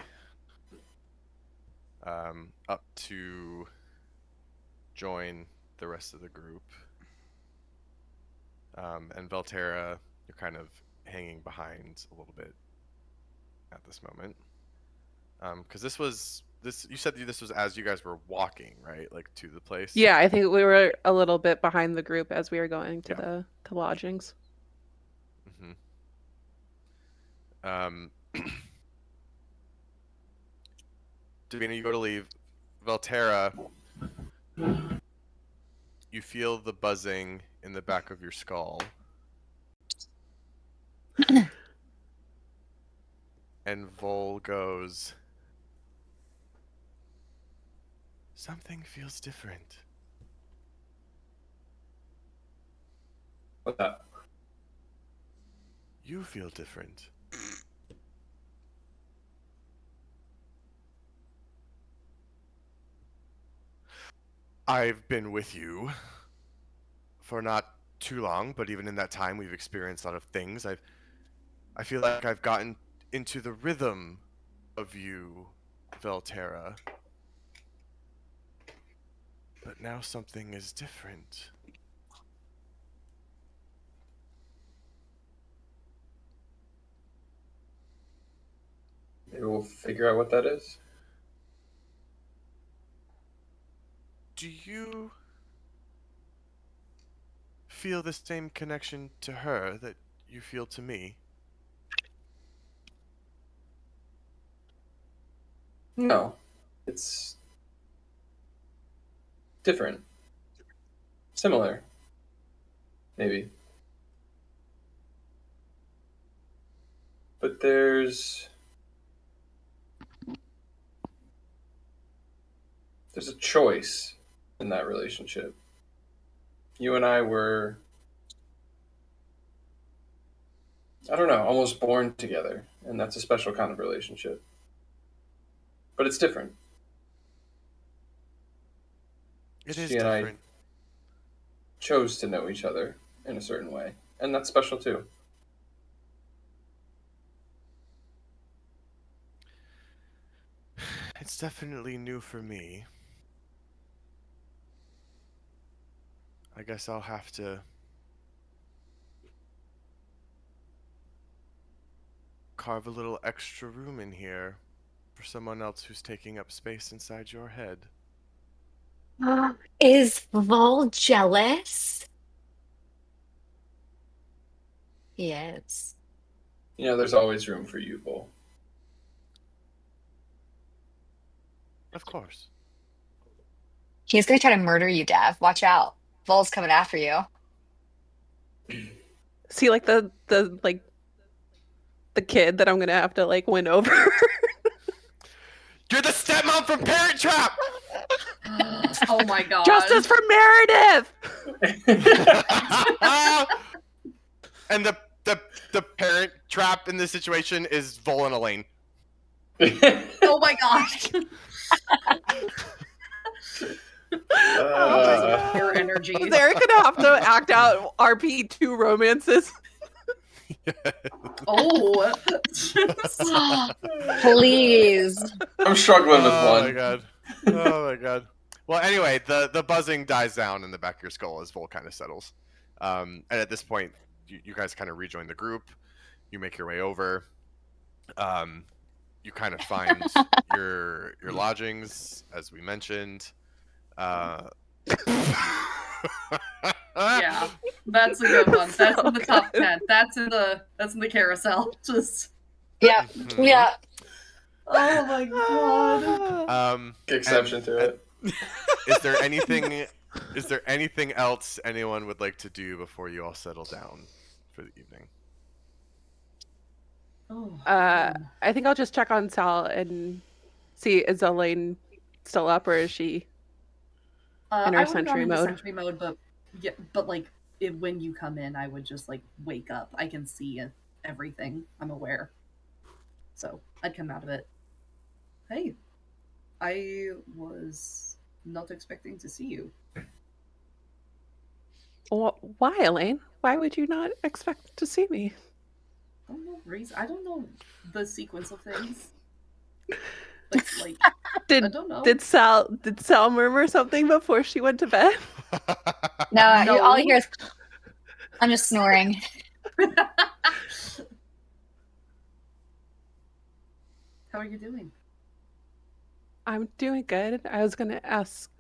up to join the rest of the group. And Valterra, you're kind of hanging behind a little bit at this moment. Because you said this was as you guys were walking, right? Like to the place? Yeah, I think we were a little bit behind the group as we were going to the lodgings. Mm-hmm. Davina, you go to leave. Valterra, you feel the buzzing in the back of your skull. And Vol goes, something feels different. What's that? You feel different. I've been with you for not too long, but even in that time, we've experienced a lot of things. I feel like I've gotten into the rhythm of you, Valterra. But now something is different. Maybe we'll figure out what that is. Do you feel the same connection to her that you feel to me? No. It's different. Similar. Maybe. But there's a choice in that relationship. You and I were, I don't know, almost born together, and that's a special kind of relationship. But it's different. It is She and I different. chose to know each other in a certain way, and that's special too. It's definitely new for me. I guess I'll have to carve a little extra room in here for someone else who's taking up space inside your head. Is Vol jealous? Yes. There's always room for you, Bull. Of course. He's gonna try to murder you, Dav. Watch out. Vol's coming after you. See, like the kid that I'm gonna have to like win over. You're the stepmom from Parent Trap! Oh my god. Justice for Meredith! And the Parent Trap in this situation is Vol and Elaine. Oh my gosh. Pure energy. They're gonna have to act out RP2 romances. Oh. Please. I'm struggling with Oh one. my god. Oh my god. Well, anyway, the buzzing dies down in the back of your skull as Vol kind of settles. And at this point, you guys kind of rejoin the group. You make your way over. You kind of find your lodgings, as we mentioned. Yeah, that's a good one. That's in the top 10. That's in the carousel. Just Yeah. Mhm. Yeah. oh my god. Exception to it. Is there anything else anyone would like to do before you all settle down for the evening? Oh, I think I'll just check on Sal and see, is Elaine still up or is she in her I would have gone sentry into mode? sentry mode, but yeah, but like when you come in, I would just like wake up. I can see everything. I'm aware, so I'd come out of it. Hey, I was not expecting to see you. Why, Elaine? Why would you not expect to see me? I don't know reason. I don't know the sequence of things. Like I don't know. Did Sal murmur something before she went to bed? No, all you No. hear is I'm just snoring. How are you doing? I'm doing good. I was gonna ask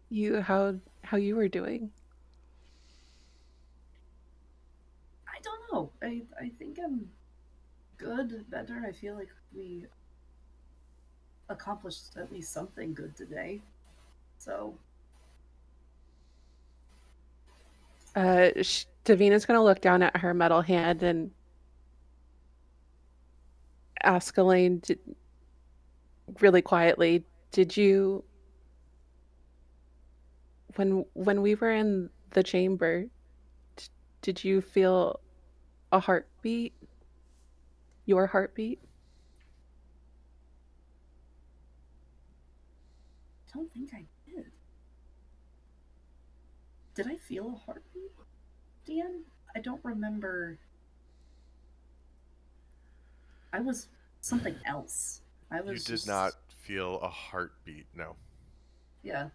you how you were doing. I don't know. I think I'm good, better. I feel like we accomplished at least something good today. So Davina's gonna look down at her metal hand and ask Elaine really quietly, did you when we were in the chamber, did you feel a heartbeat? Your heartbeat? I don't think I did. Did I feel a heartbeat, Dan? I don't remember. I was something else. I was You did just not feel a heartbeat, no. Yeah.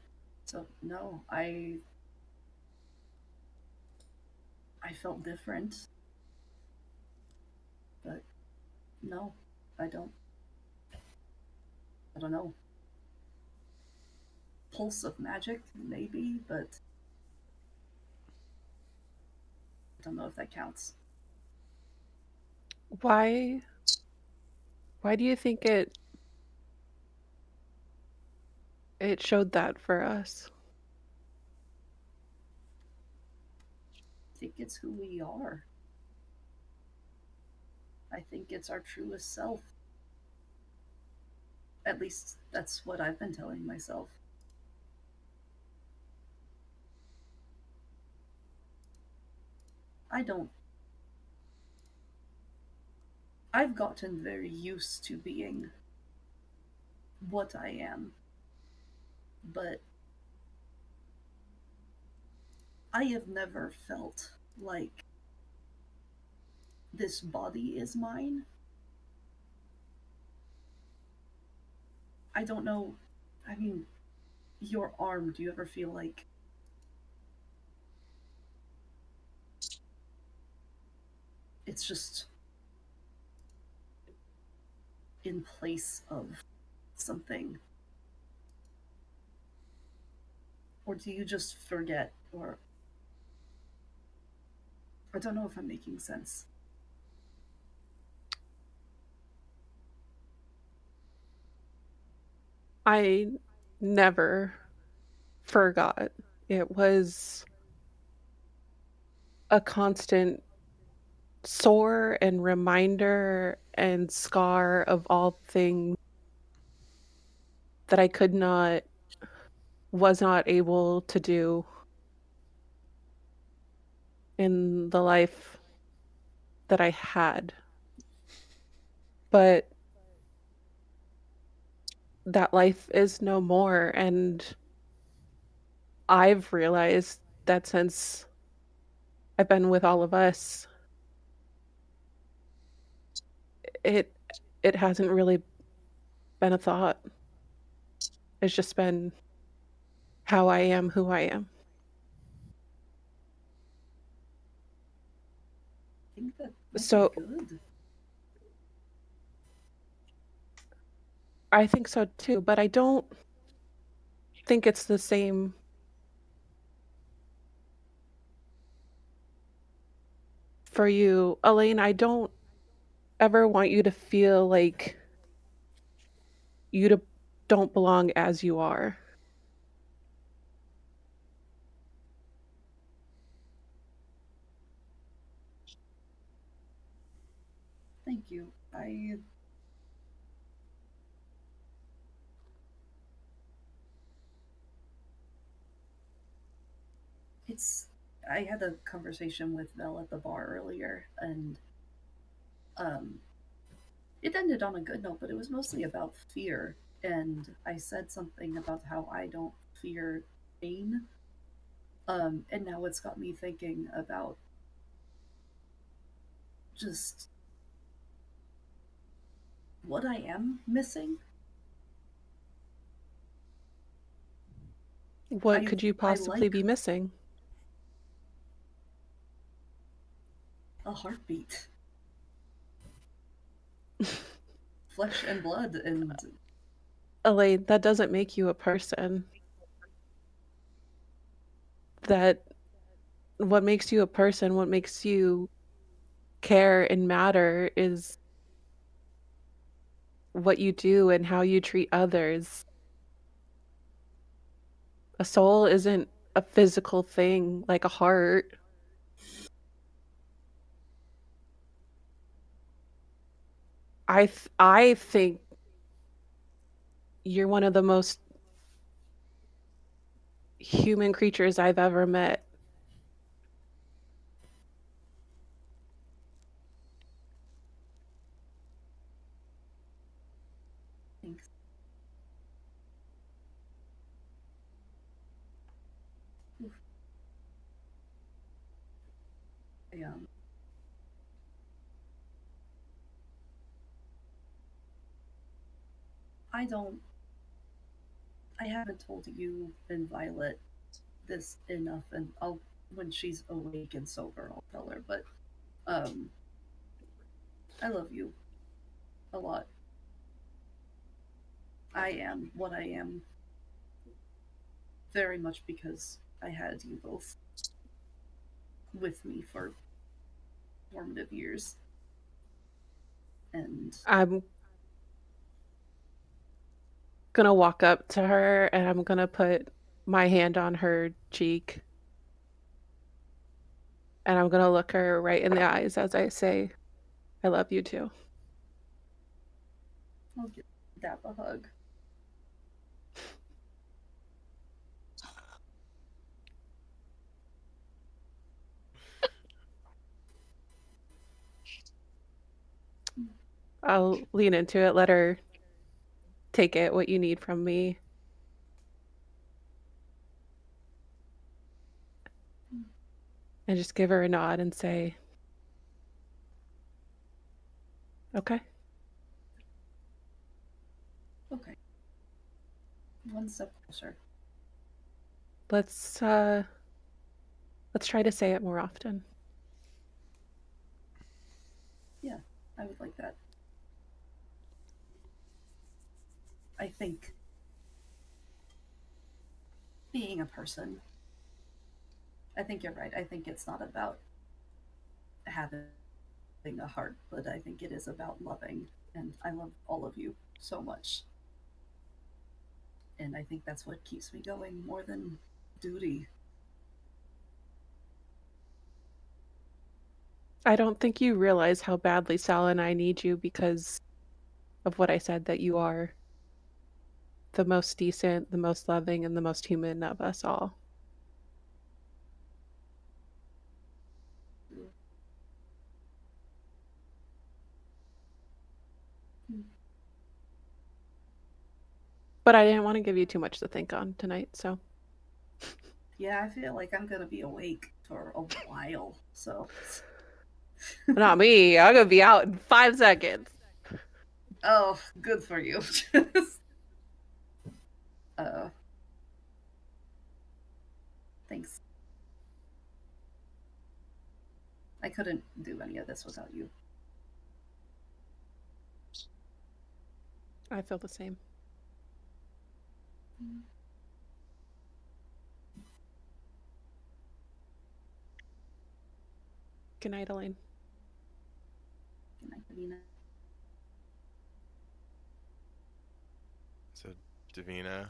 So no, I felt different. But no, I don't know. Pulse of magic, maybe, but I don't know if that counts. Why do you think it showed that for us? I think it's who we are. I think it's our truest self. At least that's what I've been telling myself. I've gotten very used to being what I am, but I have never felt like this body is mine. I don't know. I mean, your arm, do you ever feel like it's just in place of something? Or do you just forget? Or I don't know if I'm making sense. I never forgot. It was a constant sore and reminder and scar of all things that I was not able to do in the life that I had. But that life is no more, and I've realized that since I've been with all of us, it it hasn't really been a thought. It's just been how I am, who I am. I think that might So be good. I think so too, but I don't think it's the same for you. Elaine, I don't ever want you to feel like don't belong as you are. Thank you. I had a conversation with Mel at the bar earlier, and um, it ended on a good note, but it was mostly about fear. And I said something about how I don't fear pain. And now it's got me thinking about just what I am missing. What could you I possibly like be missing? a heartbeat, flesh and blood, and Elaine, that doesn't make you a person. That what makes you a person, what makes you care and matter is what you do and how you treat others. A soul isn't a physical thing like a heart. I think you're one of the most human creatures I've ever met. things. Oof. I, um, I don't. I haven't told you and Violet this enough, and I'll when she's awake and sober, I'll tell her. But um, I love you a lot. I am what I am very much because I had you both with me for formative years. And I'm gonna walk up to her and I'm gonna put my hand on her cheek and I'm gonna look her right in the eyes as I say, I love you too. I'll give Dap a hug. I'll lean into it, let her take it, what you need from me. And just give her a nod and say, okay. Okay. One step closer. Let's try to say it more often. I would like that. I think being a person, I think you're right. I think it's not about having a heart, but I think it is about loving. And I love all of you so much. And I think that's what keeps me going more than duty. I don't think you realize how badly Sal and I need you because of what I said, that you are the most decent, the most loving, and the most human of us all. But I didn't want to give you too much to think on tonight, so. Yeah, I feel like I'm gonna be awake for a while, so. Not me. I'm gonna be out in 5 seconds. Oh, good for you. Thanks. I couldn't do any of this without you. I feel the same. Good night, Elaine. Good night, Davina. So, Davina,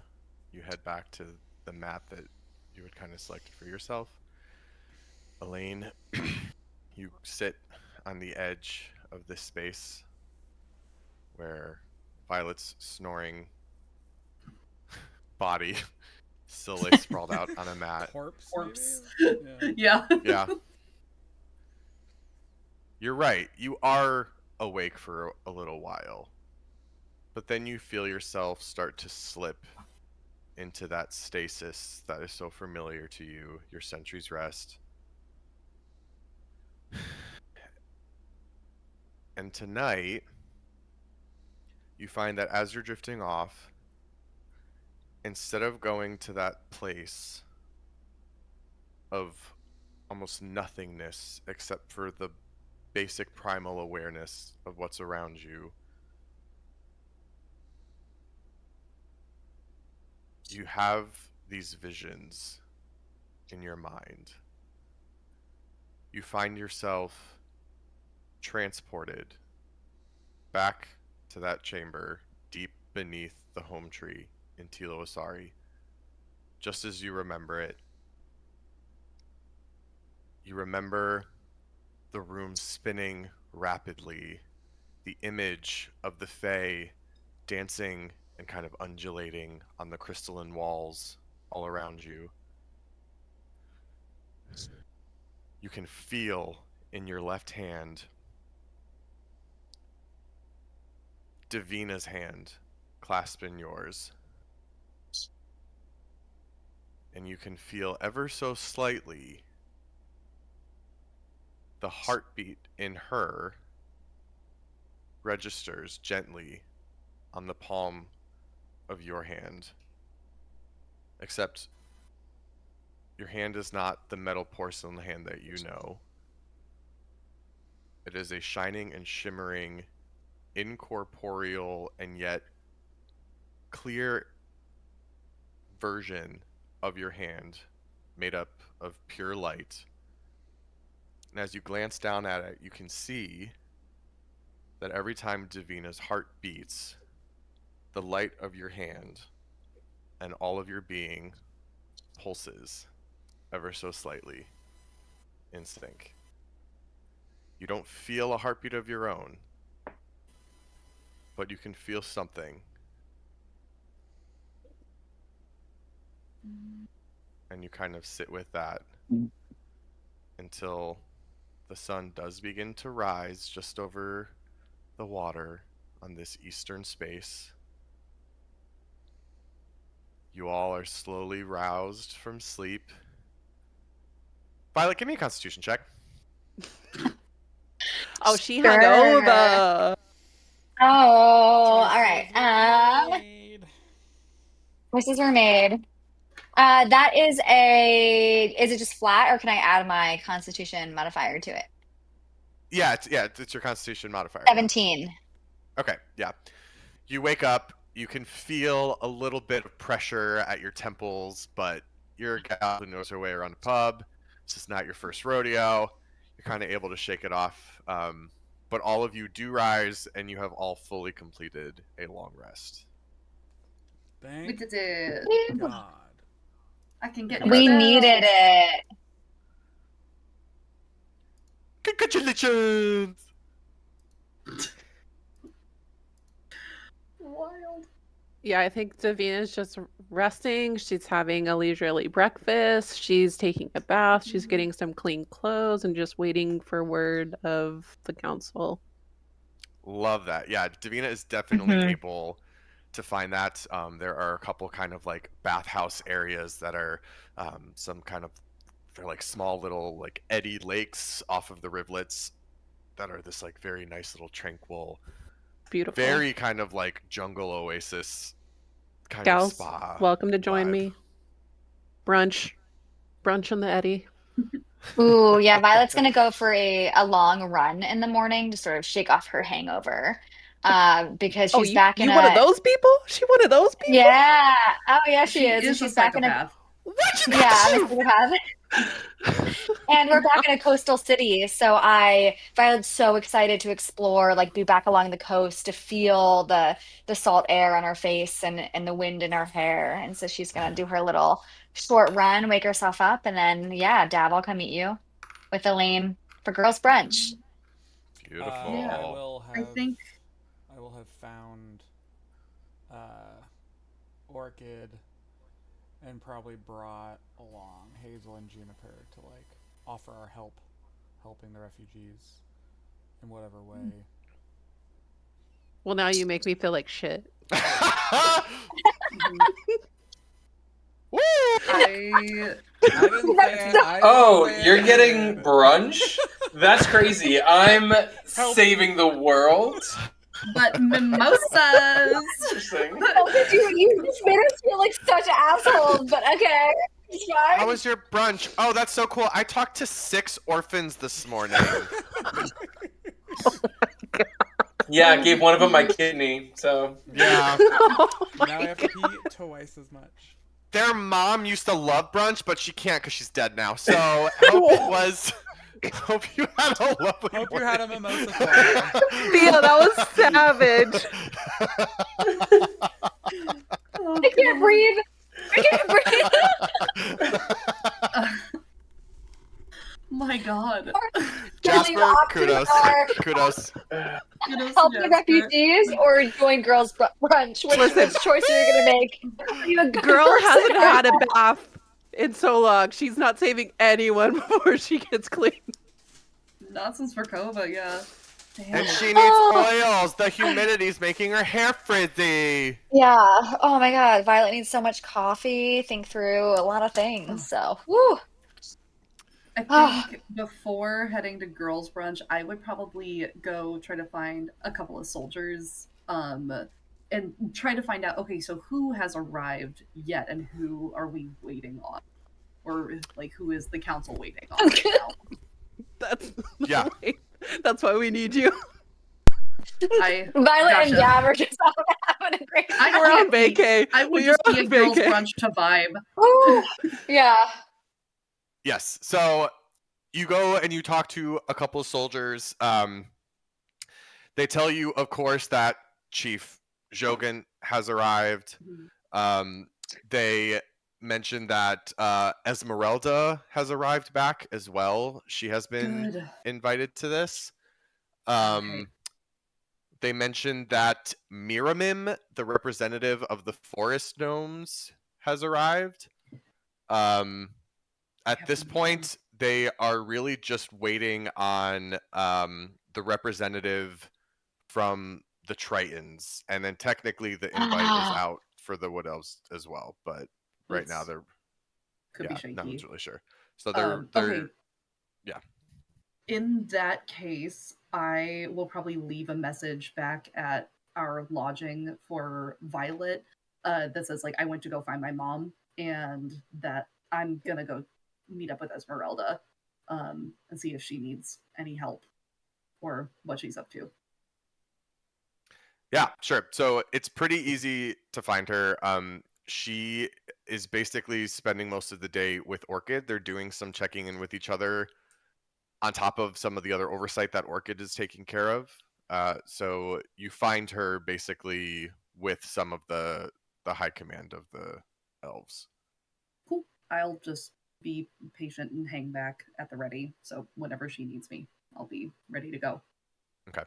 you head back to the map that you had kind of selected for yourself. Elaine, you sit on the edge of this space where Violet's snoring body still lay sprawled out on a mat. Corpse. Maybe? Yeah. Yeah. You're right. You are awake for a little while. But then you feel yourself start to slip into that stasis that is so familiar to you, your sentry's rest. And tonight, you find that as you're drifting off, instead of going to that place of almost nothingness except for the basic primal awareness of what's around you, you have these visions in your mind. You find yourself transported back to that chamber deep beneath the home tree in Tilo Asari, just as you remember it. You remember the room spinning rapidly, the image of the Fae dancing and kind of undulating on the crystalline walls all around you. You can feel in your left hand Davina's hand clasped in yours. And you can feel ever so slightly the heartbeat in her registers gently on the palm of your hand. Except your hand is not the metal porcelain hand that you know. It is a shining and shimmering, incorporeal and yet clear version of your hand made up of pure light. And as you glance down at it, you can see that every time Davina's heart beats, the light of your hand and all of your being pulses ever so slightly in sync. You don't feel a heartbeat of your own, but you can feel something. And you kind of sit with that until the sun does begin to rise just over the water on this eastern space. You all are slowly roused from sleep. Violet, give me a constitution check. Oh, she Sure. hung over. Oh, all right. Choices were made. Choices were made. That is is it just flat or can I add my Constitution modifier to it? Yeah, it's your Constitution modifier. 17. Okay, yeah. You wake up. You can feel a little bit of pressure at your temples, but you're a gal who knows her way around a pub. This is not your first rodeo. You're kind of able to shake it off. But all of you do rise, and you have all fully completed a long rest. We Thank did it. God. I can get We new needed spells. it. Congratulations! Wild. Yeah, I think Davina's just resting. She's having a leisurely breakfast. She's taking a bath. She's getting some clean clothes and just waiting for word of the council. Love that. Yeah, Davina is definitely Mhm. able to find that. There are a couple kind of like bathhouse areas that are some kind of, they're like small little like eddy lakes off of the rivulets that are this like very nice little tranquil, Beautiful. very kind of like jungle oasis kind Gals, of spa. welcome to join vibe. me. Brunch on the Eddy. Ooh, yeah, Violet's gonna go for a long run in the morning to sort of shake off her hangover. Because Oh, she's back in you one of a those people? She one of those people? yeah. Oh yeah, she She is. And is a she's back in a psychopath. What you got yeah, to I'm a psychopath. And we're back in a coastal city. So Violet's so excited to explore, like be back along the coast to feel the salt air on her face and the wind in her hair. And so she's gonna do her little short run, wake herself up, and then yeah, Dad, I'll come meet you with Elaine for girls' brunch. Beautiful. Yeah. I will I have think found Orchid and probably brought along Hazel and Juniper to like offer our helping the refugees in whatever way. Well, now you make me feel like shit. Woo! I I didn't say I Oh, didn't say you're I getting did. brunch? That's crazy. I'm saving the world. but mimosas. Interesting. Oh, but you just made us feel like such assholes, but okay. It's fine. How was your brunch? Oh, that's so cool. I talked to 6 orphans this morning. Yeah, I gave one of them my kidney, so. Yeah. Now I have to pee twice as much. Their mom used to love brunch, but she can't because she's dead now. So hope it was. Hope you had a lovely. Hope you had a mimosa. Theo, that was savage. Oh, I can't God. breathe. I can't breathe. My God. Jasper, kudos. Kudos. Help the refugees or join girls' brunch. Which choice are you gonna make? Are you a good Girl person hasn't or- had a bath in so long. She's not saving anyone before she gets clean. Not since Verkova, yeah. Damn. And she needs Oh. oils. The humidity's making her hair frizzy. Yeah. Oh my God. Violet needs so much coffee. Think through a lot of things. So, woo. I think before heading to girls' brunch, I would probably go try to find a couple of soldiers, and try to find out, okay, so who has arrived yet and who are we waiting on? Or like who is the council waiting on right now? That's Yeah. That's why we need you. I Violet and gotcha. Gab are just having a great I time. We're on can't be- vacay. I would We just are be a on girls' vacay. brunch to vibe. Woo. Yeah. Yes. So you go and you talk to a couple of soldiers. They tell you, of course, that Chief Jogan has arrived. They mentioned that Esmeralda has arrived back as well. She has been Good. invited to this. Okay. They mentioned that Miramim, the representative of the forest gnomes, has arrived. At this point, they are really just waiting on the representative from the Tritons, and then technically the invite is out for the Wood Elves as well. But right now they're Could be shaky. no one's really sure. So they're Okay. yeah. In that case, I will probably leave a message back at our lodging for Violet that says, like, I went to go find my mom and that I'm gonna go meet up with Esmeralda and see if she needs any help. or what she's up to. Yeah, sure. So it's pretty easy to find her. She is basically spending most of the day with Orchid. They're doing some checking in with each other on top of some of the other oversight that Orchid is taking care of. So you find her basically with some of the high command of the elves. Cool. I'll just be patient and hang back at the ready. So whenever she needs me, I'll be ready to go. Okay.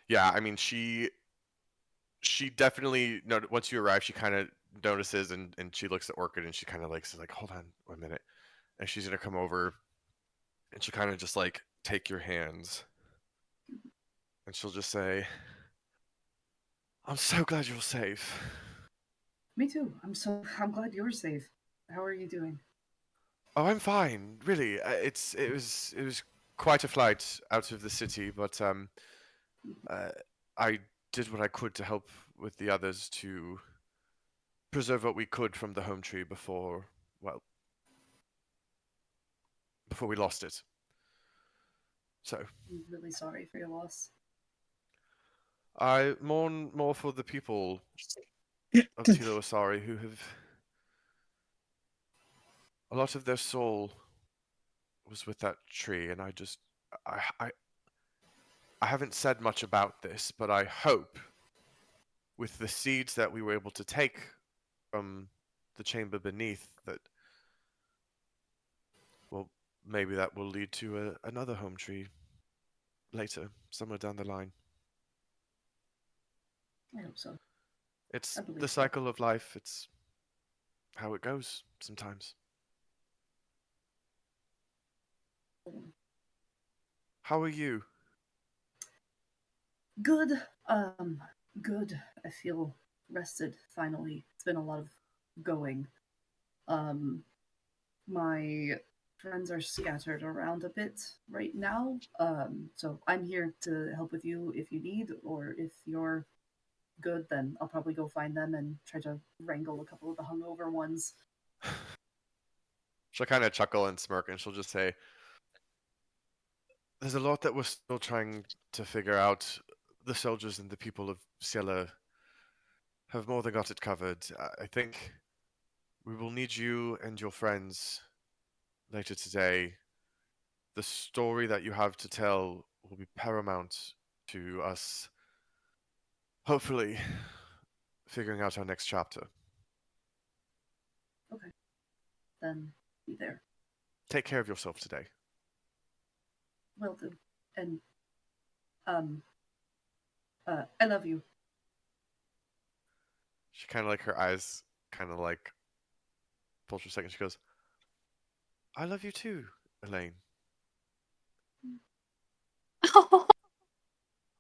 Yeah, I mean she definitely once you arrive, she kind of notices and she looks at Orchid and she kind of like says like, hold on 1 minute, and she's gonna come over and she'll kind of just like take your hands and she'll just say, I'm so glad you're safe. Me too. I'm glad you're safe. How are you doing? Oh, I'm fine. Really, it was quite a flight out of the city, but I did what I could to help with the others to preserve what we could from the home tree before we lost it. So I'm really sorry for your loss. I mourn more for the people of Tilo Asari who have a lot of their soul was with that tree, and I haven't said much about this, but I hope with the seeds that we were able to take from the chamber beneath that, well, maybe that will lead to another home tree later, somewhere down the line. I hope so. It's I believe the so. cycle of life. It's how it goes sometimes. How are you? Good. Good. I feel rested finally. It's been a lot of going. My friends are scattered around a bit right now. So I'm here to help with you if you need, or if you're good, then I'll probably go find them and try to wrangle a couple of the hungover ones. She'll kind of chuckle and smirk, and she'll just say, there's a lot that we're still trying to figure out. The soldiers and the people of Sie'le have more than got it covered. I think we will need you and your friends later today. The story that you have to tell will be paramount to us, hopefully, figuring out our next chapter. Okay. Then be there. Take care of yourself today. Will do. And I love you. She kind of like, her eyes kind of like pulls for a second. She goes, I love you too, Elaine.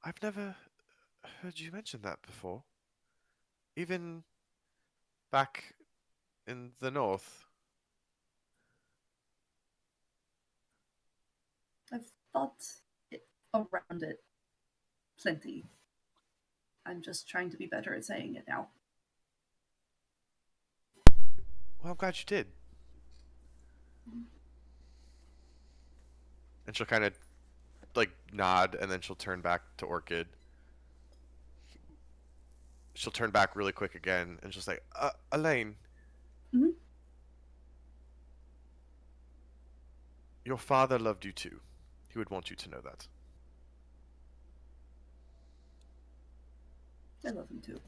I've never heard you mention that before. Even back in the north. I've thought around it plenty. I'm just trying to be better at saying it now. Well, I'm glad you did. And she'll kind of like nod, and then she'll turn back to Orchid. She'll turn back really quick again, and she'll say, Elaine. Mm-hmm. Your father loved you too. He would want you to know that. I love him too.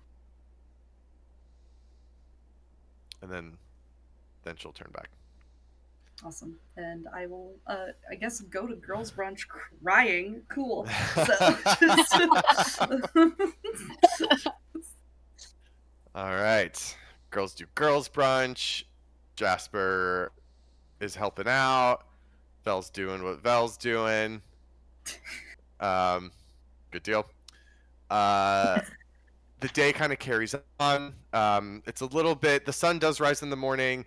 And then she'll turn back. Awesome. And I will, I guess, go to girls' brunch crying. Cool. So. All right. Girls do girls brunch. Jasper is helping out. Vel's doing what Vel's doing. Good deal. The day kind of carries on. It's a little bit, the sun does rise in the morning.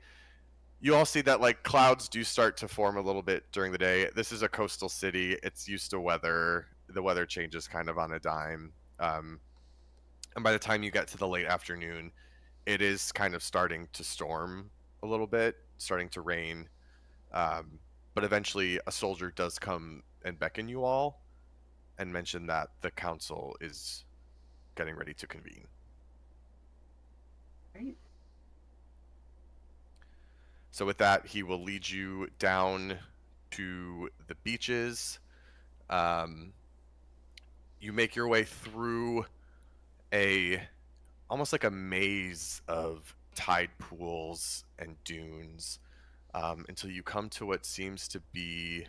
You all see that like clouds do start to form a little bit during the day. This is a coastal city. It's used to weather. The weather changes kind of on a dime. And by the time you get to the late afternoon, it is kind of starting to storm a little bit, starting to rain. But eventually a soldier does come and beckon you all. and mention that the council is getting ready to convene. Right. So with that, he will lead you down to the beaches. You make your way through almost like a maze of tide pools and dunes, until you come to what seems to be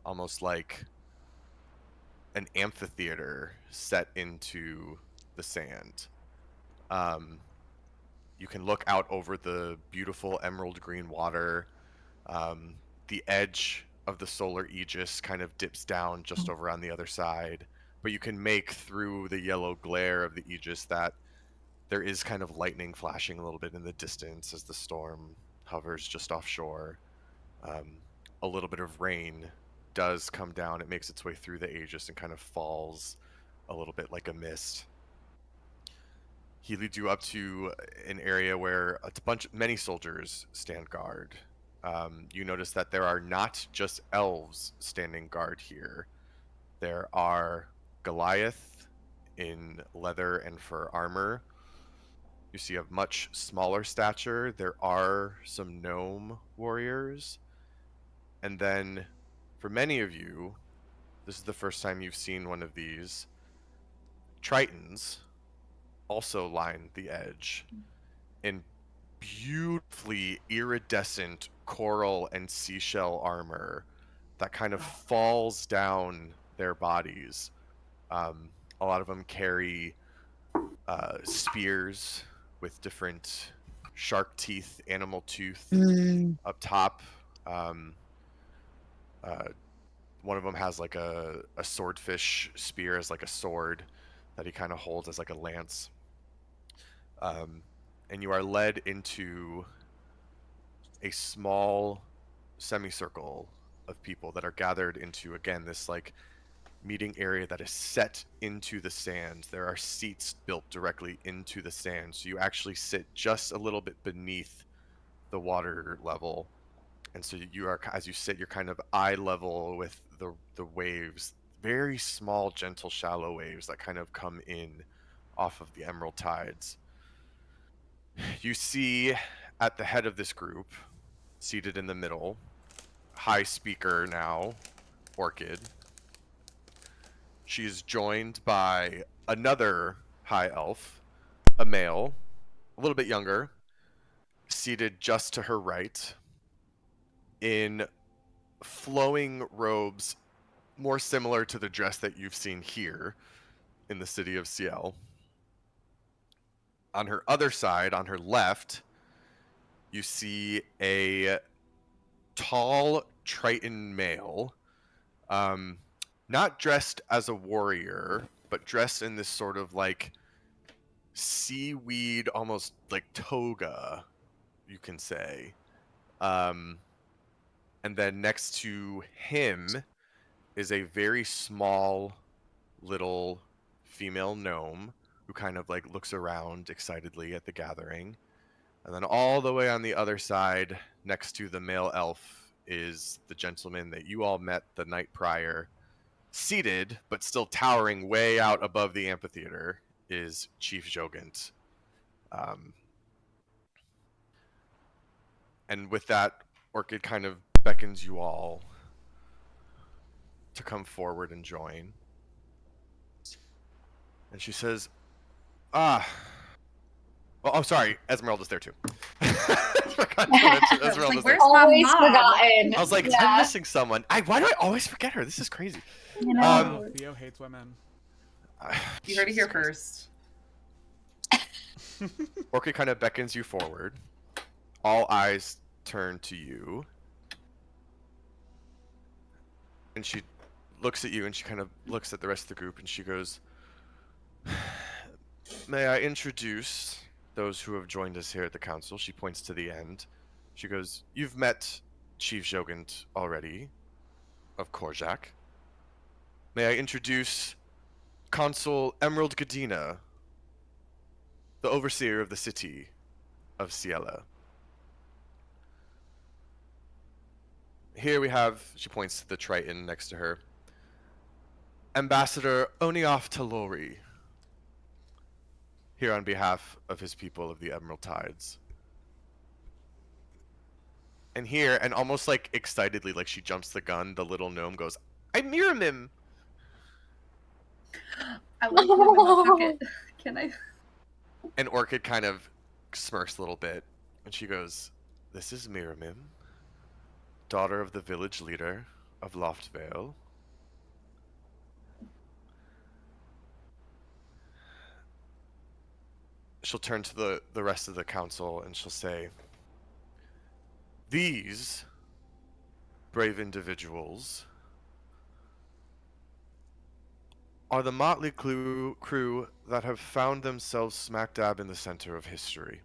almost like an amphitheater set into the sand. You can look out over the beautiful emerald green water. The edge of the solar aegis kind of dips down just over on the other side, but you can make through the yellow glare of the aegis that there is kind of lightning flashing a little bit in the distance as the storm hovers just offshore. A little bit of rain does come down. It makes its way through the aegis and kind of falls a little bit like a mist. He leads you up to an area where many soldiers stand guard. You notice that there are not just elves standing guard here. There are Goliath in leather and fur armor. You see of much smaller stature. There are some gnome warriors. And then, for many of you, this is the first time you've seen one of these. Tritons also line the edge in beautifully iridescent coral and seashell armor that kind of falls down their bodies. A lot of them carry spears with different shark teeth, animal tooth up top. One of them has like a swordfish spear as like a sword that he kind of holds as like a lance. And you are led into a small semicircle of people that are gathered into, again, this like meeting area that is set into the sand. There are seats built directly into the sand, so you actually sit just a little bit beneath the water level. And so you are, as you sit, you're kind of eye level with the waves, very small, gentle, shallow waves that kind of come in off of the emerald tides. You see at the head of this group, seated in the middle, high speaker now, Orchid. She is joined by another high elf, a male, a little bit younger, seated just to her right, in flowing robes more similar to the dress that you've seen here in the city of Sie'le. On her other side, on her left, you see a tall Triton male, not dressed as a warrior, but dressed in this sort of like seaweed, almost like toga, you can say. And then next to him is a very small little female gnome who kind of like looks around excitedly at the gathering. And then all the way on the other side, next to the male elf, is the gentleman that you all met the night prior. Seated, but still towering way out above the amphitheater, is Chief Jogant. And with that, Orchid kind of beckons you all to come forward and join. And she says, oh, sorry, Esmeralda's there too. Forgot to mention Esmeralda's there. Where's my Always mom? forgotten. I was like, Yeah. I'm missing someone. Why do I always forget her? This is crazy. You know. Theo hates women. You heard it here first. Orchid kind of beckons you forward. All eyes turn to you. And she looks at you and she kind of looks at the rest of the group and she goes, "May I introduce those who have joined us here at the council?" She points to the end. She goes, "You've met Chief Jogant already, of Korjak. May I introduce Consul Emerald Gadina, the overseer of the city of Sie'le. Here we have," she points to the Triton next to her, Ambassador Onioff Talori, here on behalf of his people of the Emerald Tides. And here, and almost like excitedly, like she jumps the gun, the little gnome goes, I'm Miramim! I want to give him a packet. Can I? And Orchid kind of smirks a little bit, and she goes, this is Miramim, daughter of the village leader of Loftvale. She'll turn to the rest of the council and she'll say, these brave individuals are the motley crew that have found themselves smack dab in the center of history.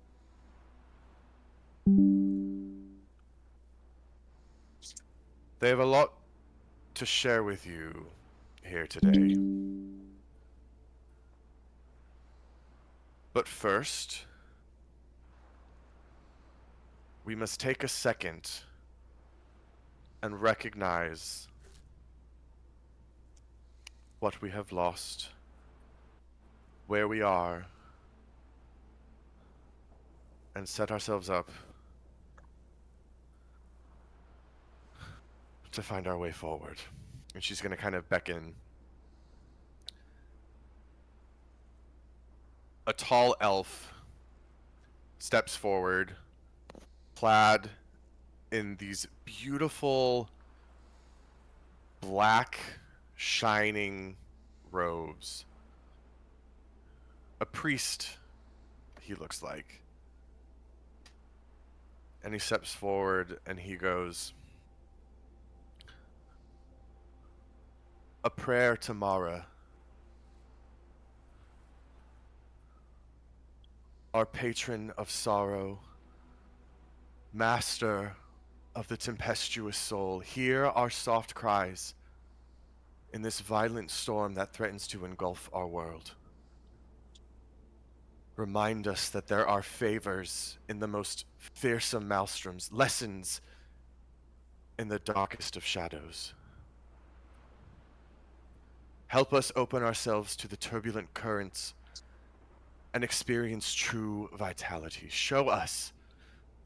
They have a lot to share with you here today. But first, we must take a second and recognize what we have lost, where we are, and set ourselves up to find our way forward. And she's going to kind of beckon. A tall elf steps forward, clad in these beautiful black shining robes. A priest, he looks like. And he steps forward and he goes, a prayer to Mara, our patron of sorrow, master of the tempestuous soul. Hear our soft cries in this violent storm that threatens to engulf our world. Remind us that there are favors in the most fearsome maelstroms, lessons in the darkest of shadows. Help us open ourselves to the turbulent currents and experience true vitality. Show us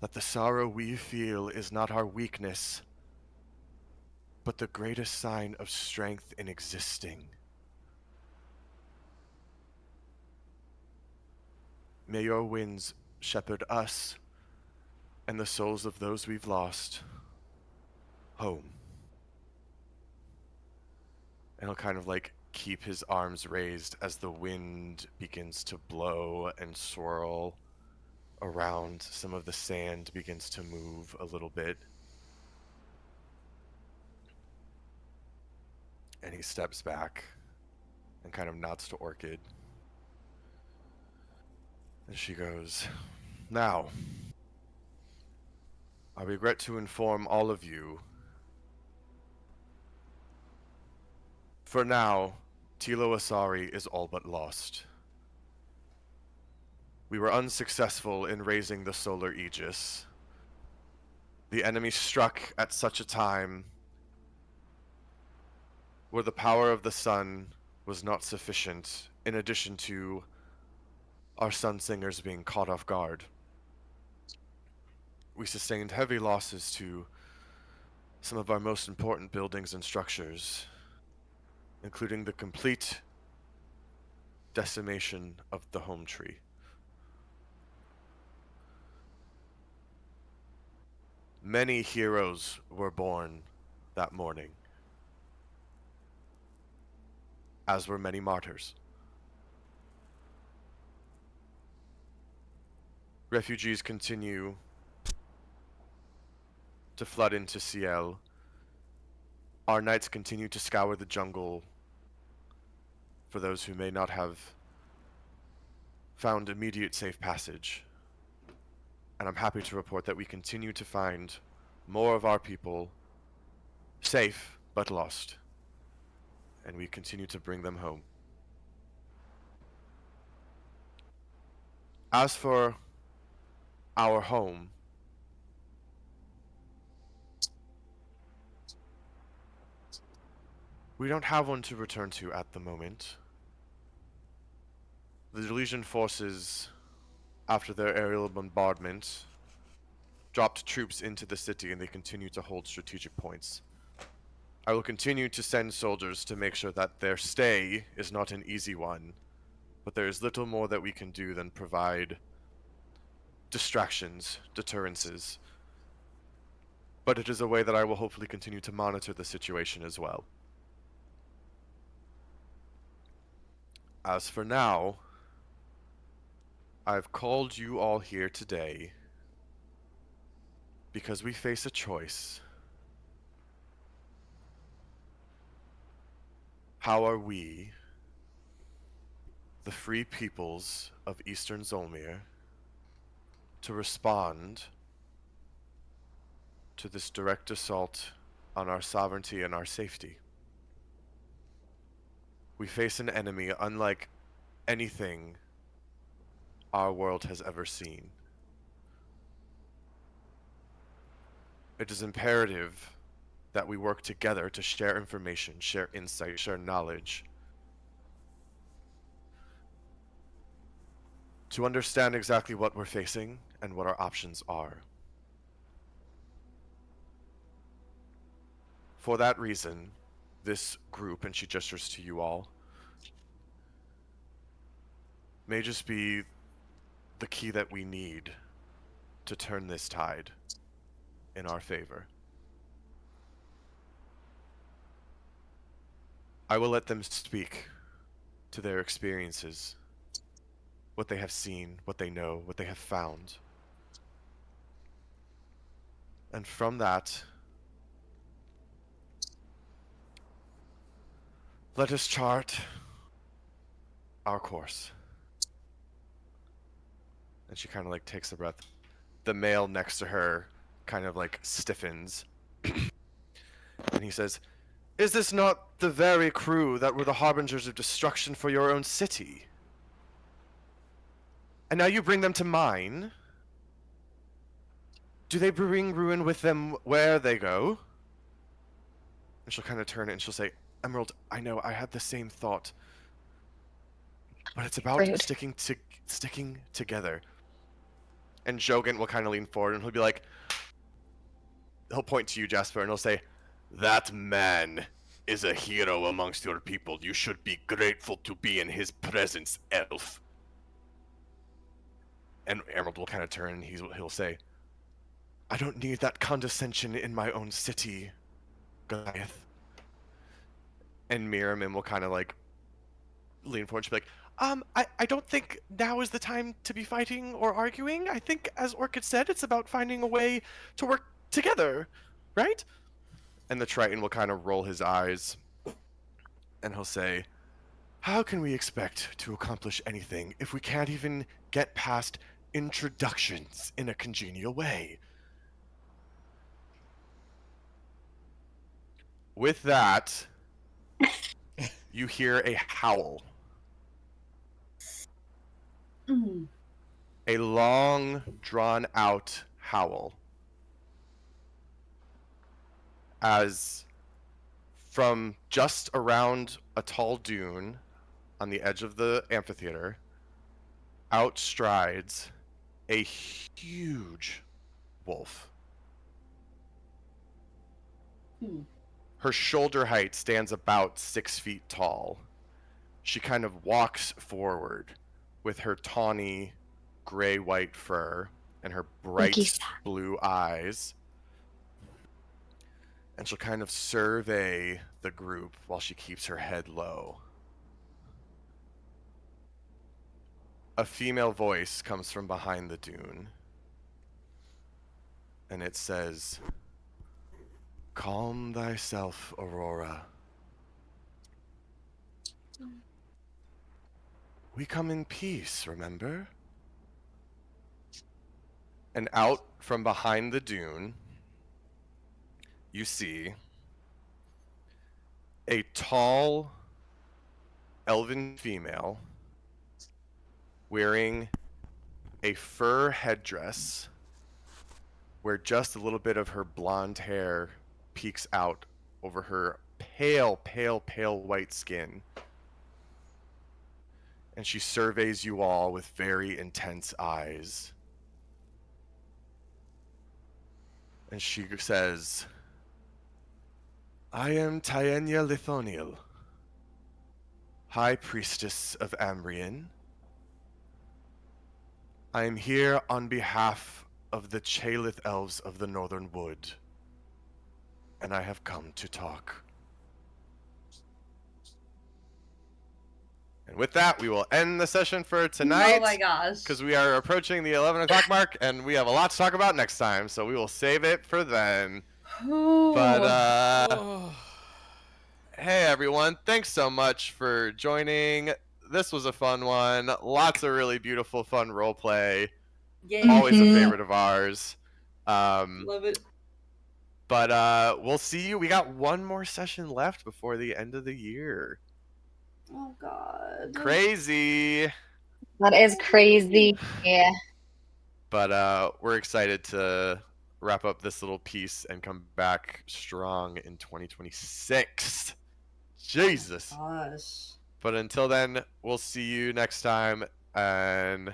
that the sorrow we feel is not our weakness, but the greatest sign of strength in existing. May your winds shepherd us and the souls of those we've lost home. And he'll kind of like keep his arms raised as the wind begins to blow and swirl around. Some of the sand begins to move a little bit. And he steps back and kind of nods to Orchid. And she goes, now, I regret to inform all of you, for now, Tilo Asari is all but lost. We were unsuccessful in raising the solar aegis. The enemy struck at such a time where the power of the sun was not sufficient, in addition to our sun singers being caught off guard. We sustained heavy losses to some of our most important buildings and structures, including the complete decimation of the home tree. Many heroes were born that morning, as were many martyrs. Refugees continue to flood into Sie'le. Our knights continue to scour the jungle for those who may not have found immediate safe passage. And I'm happy to report that we continue to find more of our people safe but lost. And we continue to bring them home. As for our home, We don't have one to return to at the moment. The Legion forces, after their aerial bombardment, dropped troops into the city and they continue to hold strategic points. I will continue to send soldiers to make sure that their stay is not an easy one, but there is little more that we can do than provide distractions, deterrences. But it is a way that I will hopefully continue to monitor the situation as well. As for now, I've called you all here today because we face a choice. How are we, the free peoples of Eastern Zholmyr, to respond to this direct assault on our sovereignty and our safety? We face an enemy unlike anything our world has ever seen. It is imperative that we work together to share information, share insight, share knowledge, to understand exactly what we're facing and what our options are. For that reason, this group, and she gestures to you all, may just be the key that we need to turn this tide in our favor. I will let them speak to their experiences, what they have seen, what they know, what they have found. And from that, let us chart our course. And she kind of like takes a breath. The male next to her kind of like stiffens. And he says, "Is this not the very crew that were the harbingers of destruction for your own city? And now you bring them to mine? Do they bring ruin with them where they go?" And she'll kind of turn it and she'll say, "Emerald, I know, I had the same thought. But it's about Rude. sticking together." And Jogan will kind of lean forward and he'll be like, he'll point to you, Jasper, and he'll say, "That man is a hero amongst your people. You should be grateful to be in his presence, elf." And Emerald will kind of turn and he'll say, "I don't need that condescension in my own city, Goliath." And Miriam will kind of like lean forward and she'll be like, I don't think now is the time to be fighting or arguing. I think, as Orchid said, it's about finding a way to work together, right?" And the Triton will kind of roll his eyes, and he'll say, "How can we expect to accomplish anything if we can't even get past introductions in a congenial way?" With that, you hear a howl. Mm. A long, drawn-out howl. As from just around a tall dune on the edge of the amphitheater, outstrides a huge wolf. Hmm. Her shoulder height stands about 6 feet tall. She kind of walks forward with her tawny gray-white fur and her bright Lisa. blue eyes. And she'll kind of survey the group while she keeps her head low. A female voice comes from behind the dune. And it says, "Calm thyself, Aurora. We come in peace, remember?" And out from behind the dune, you see a tall elven female wearing a fur headdress where just a little bit of her blonde hair peeks out over her pale, pale, pale white skin. And she surveys you all with very intense eyes. And she says, I am Tienya Lithoniel, High Priestess of Ambrian. I am here on behalf of the Chalith Elves of the Northern Wood, and I have come to talk. And with that, we will end the session for tonight. Oh my gosh. Because we are approaching the 11 o'clock mark, and we have a lot to talk about next time, so we will save it for then. But, hey everyone, thanks so much for joining. This was a fun one. Lots of really beautiful, fun roleplay. Yay. Always a favorite of ours. Love it. But we'll see you. We got one more session left before the end of the year. Oh god. Crazy. That is crazy. Yeah. But we're excited to wrap up this little piece and come back strong in 2026. Jesus. Gosh. But until then, we'll see you next time, and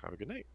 have a good night.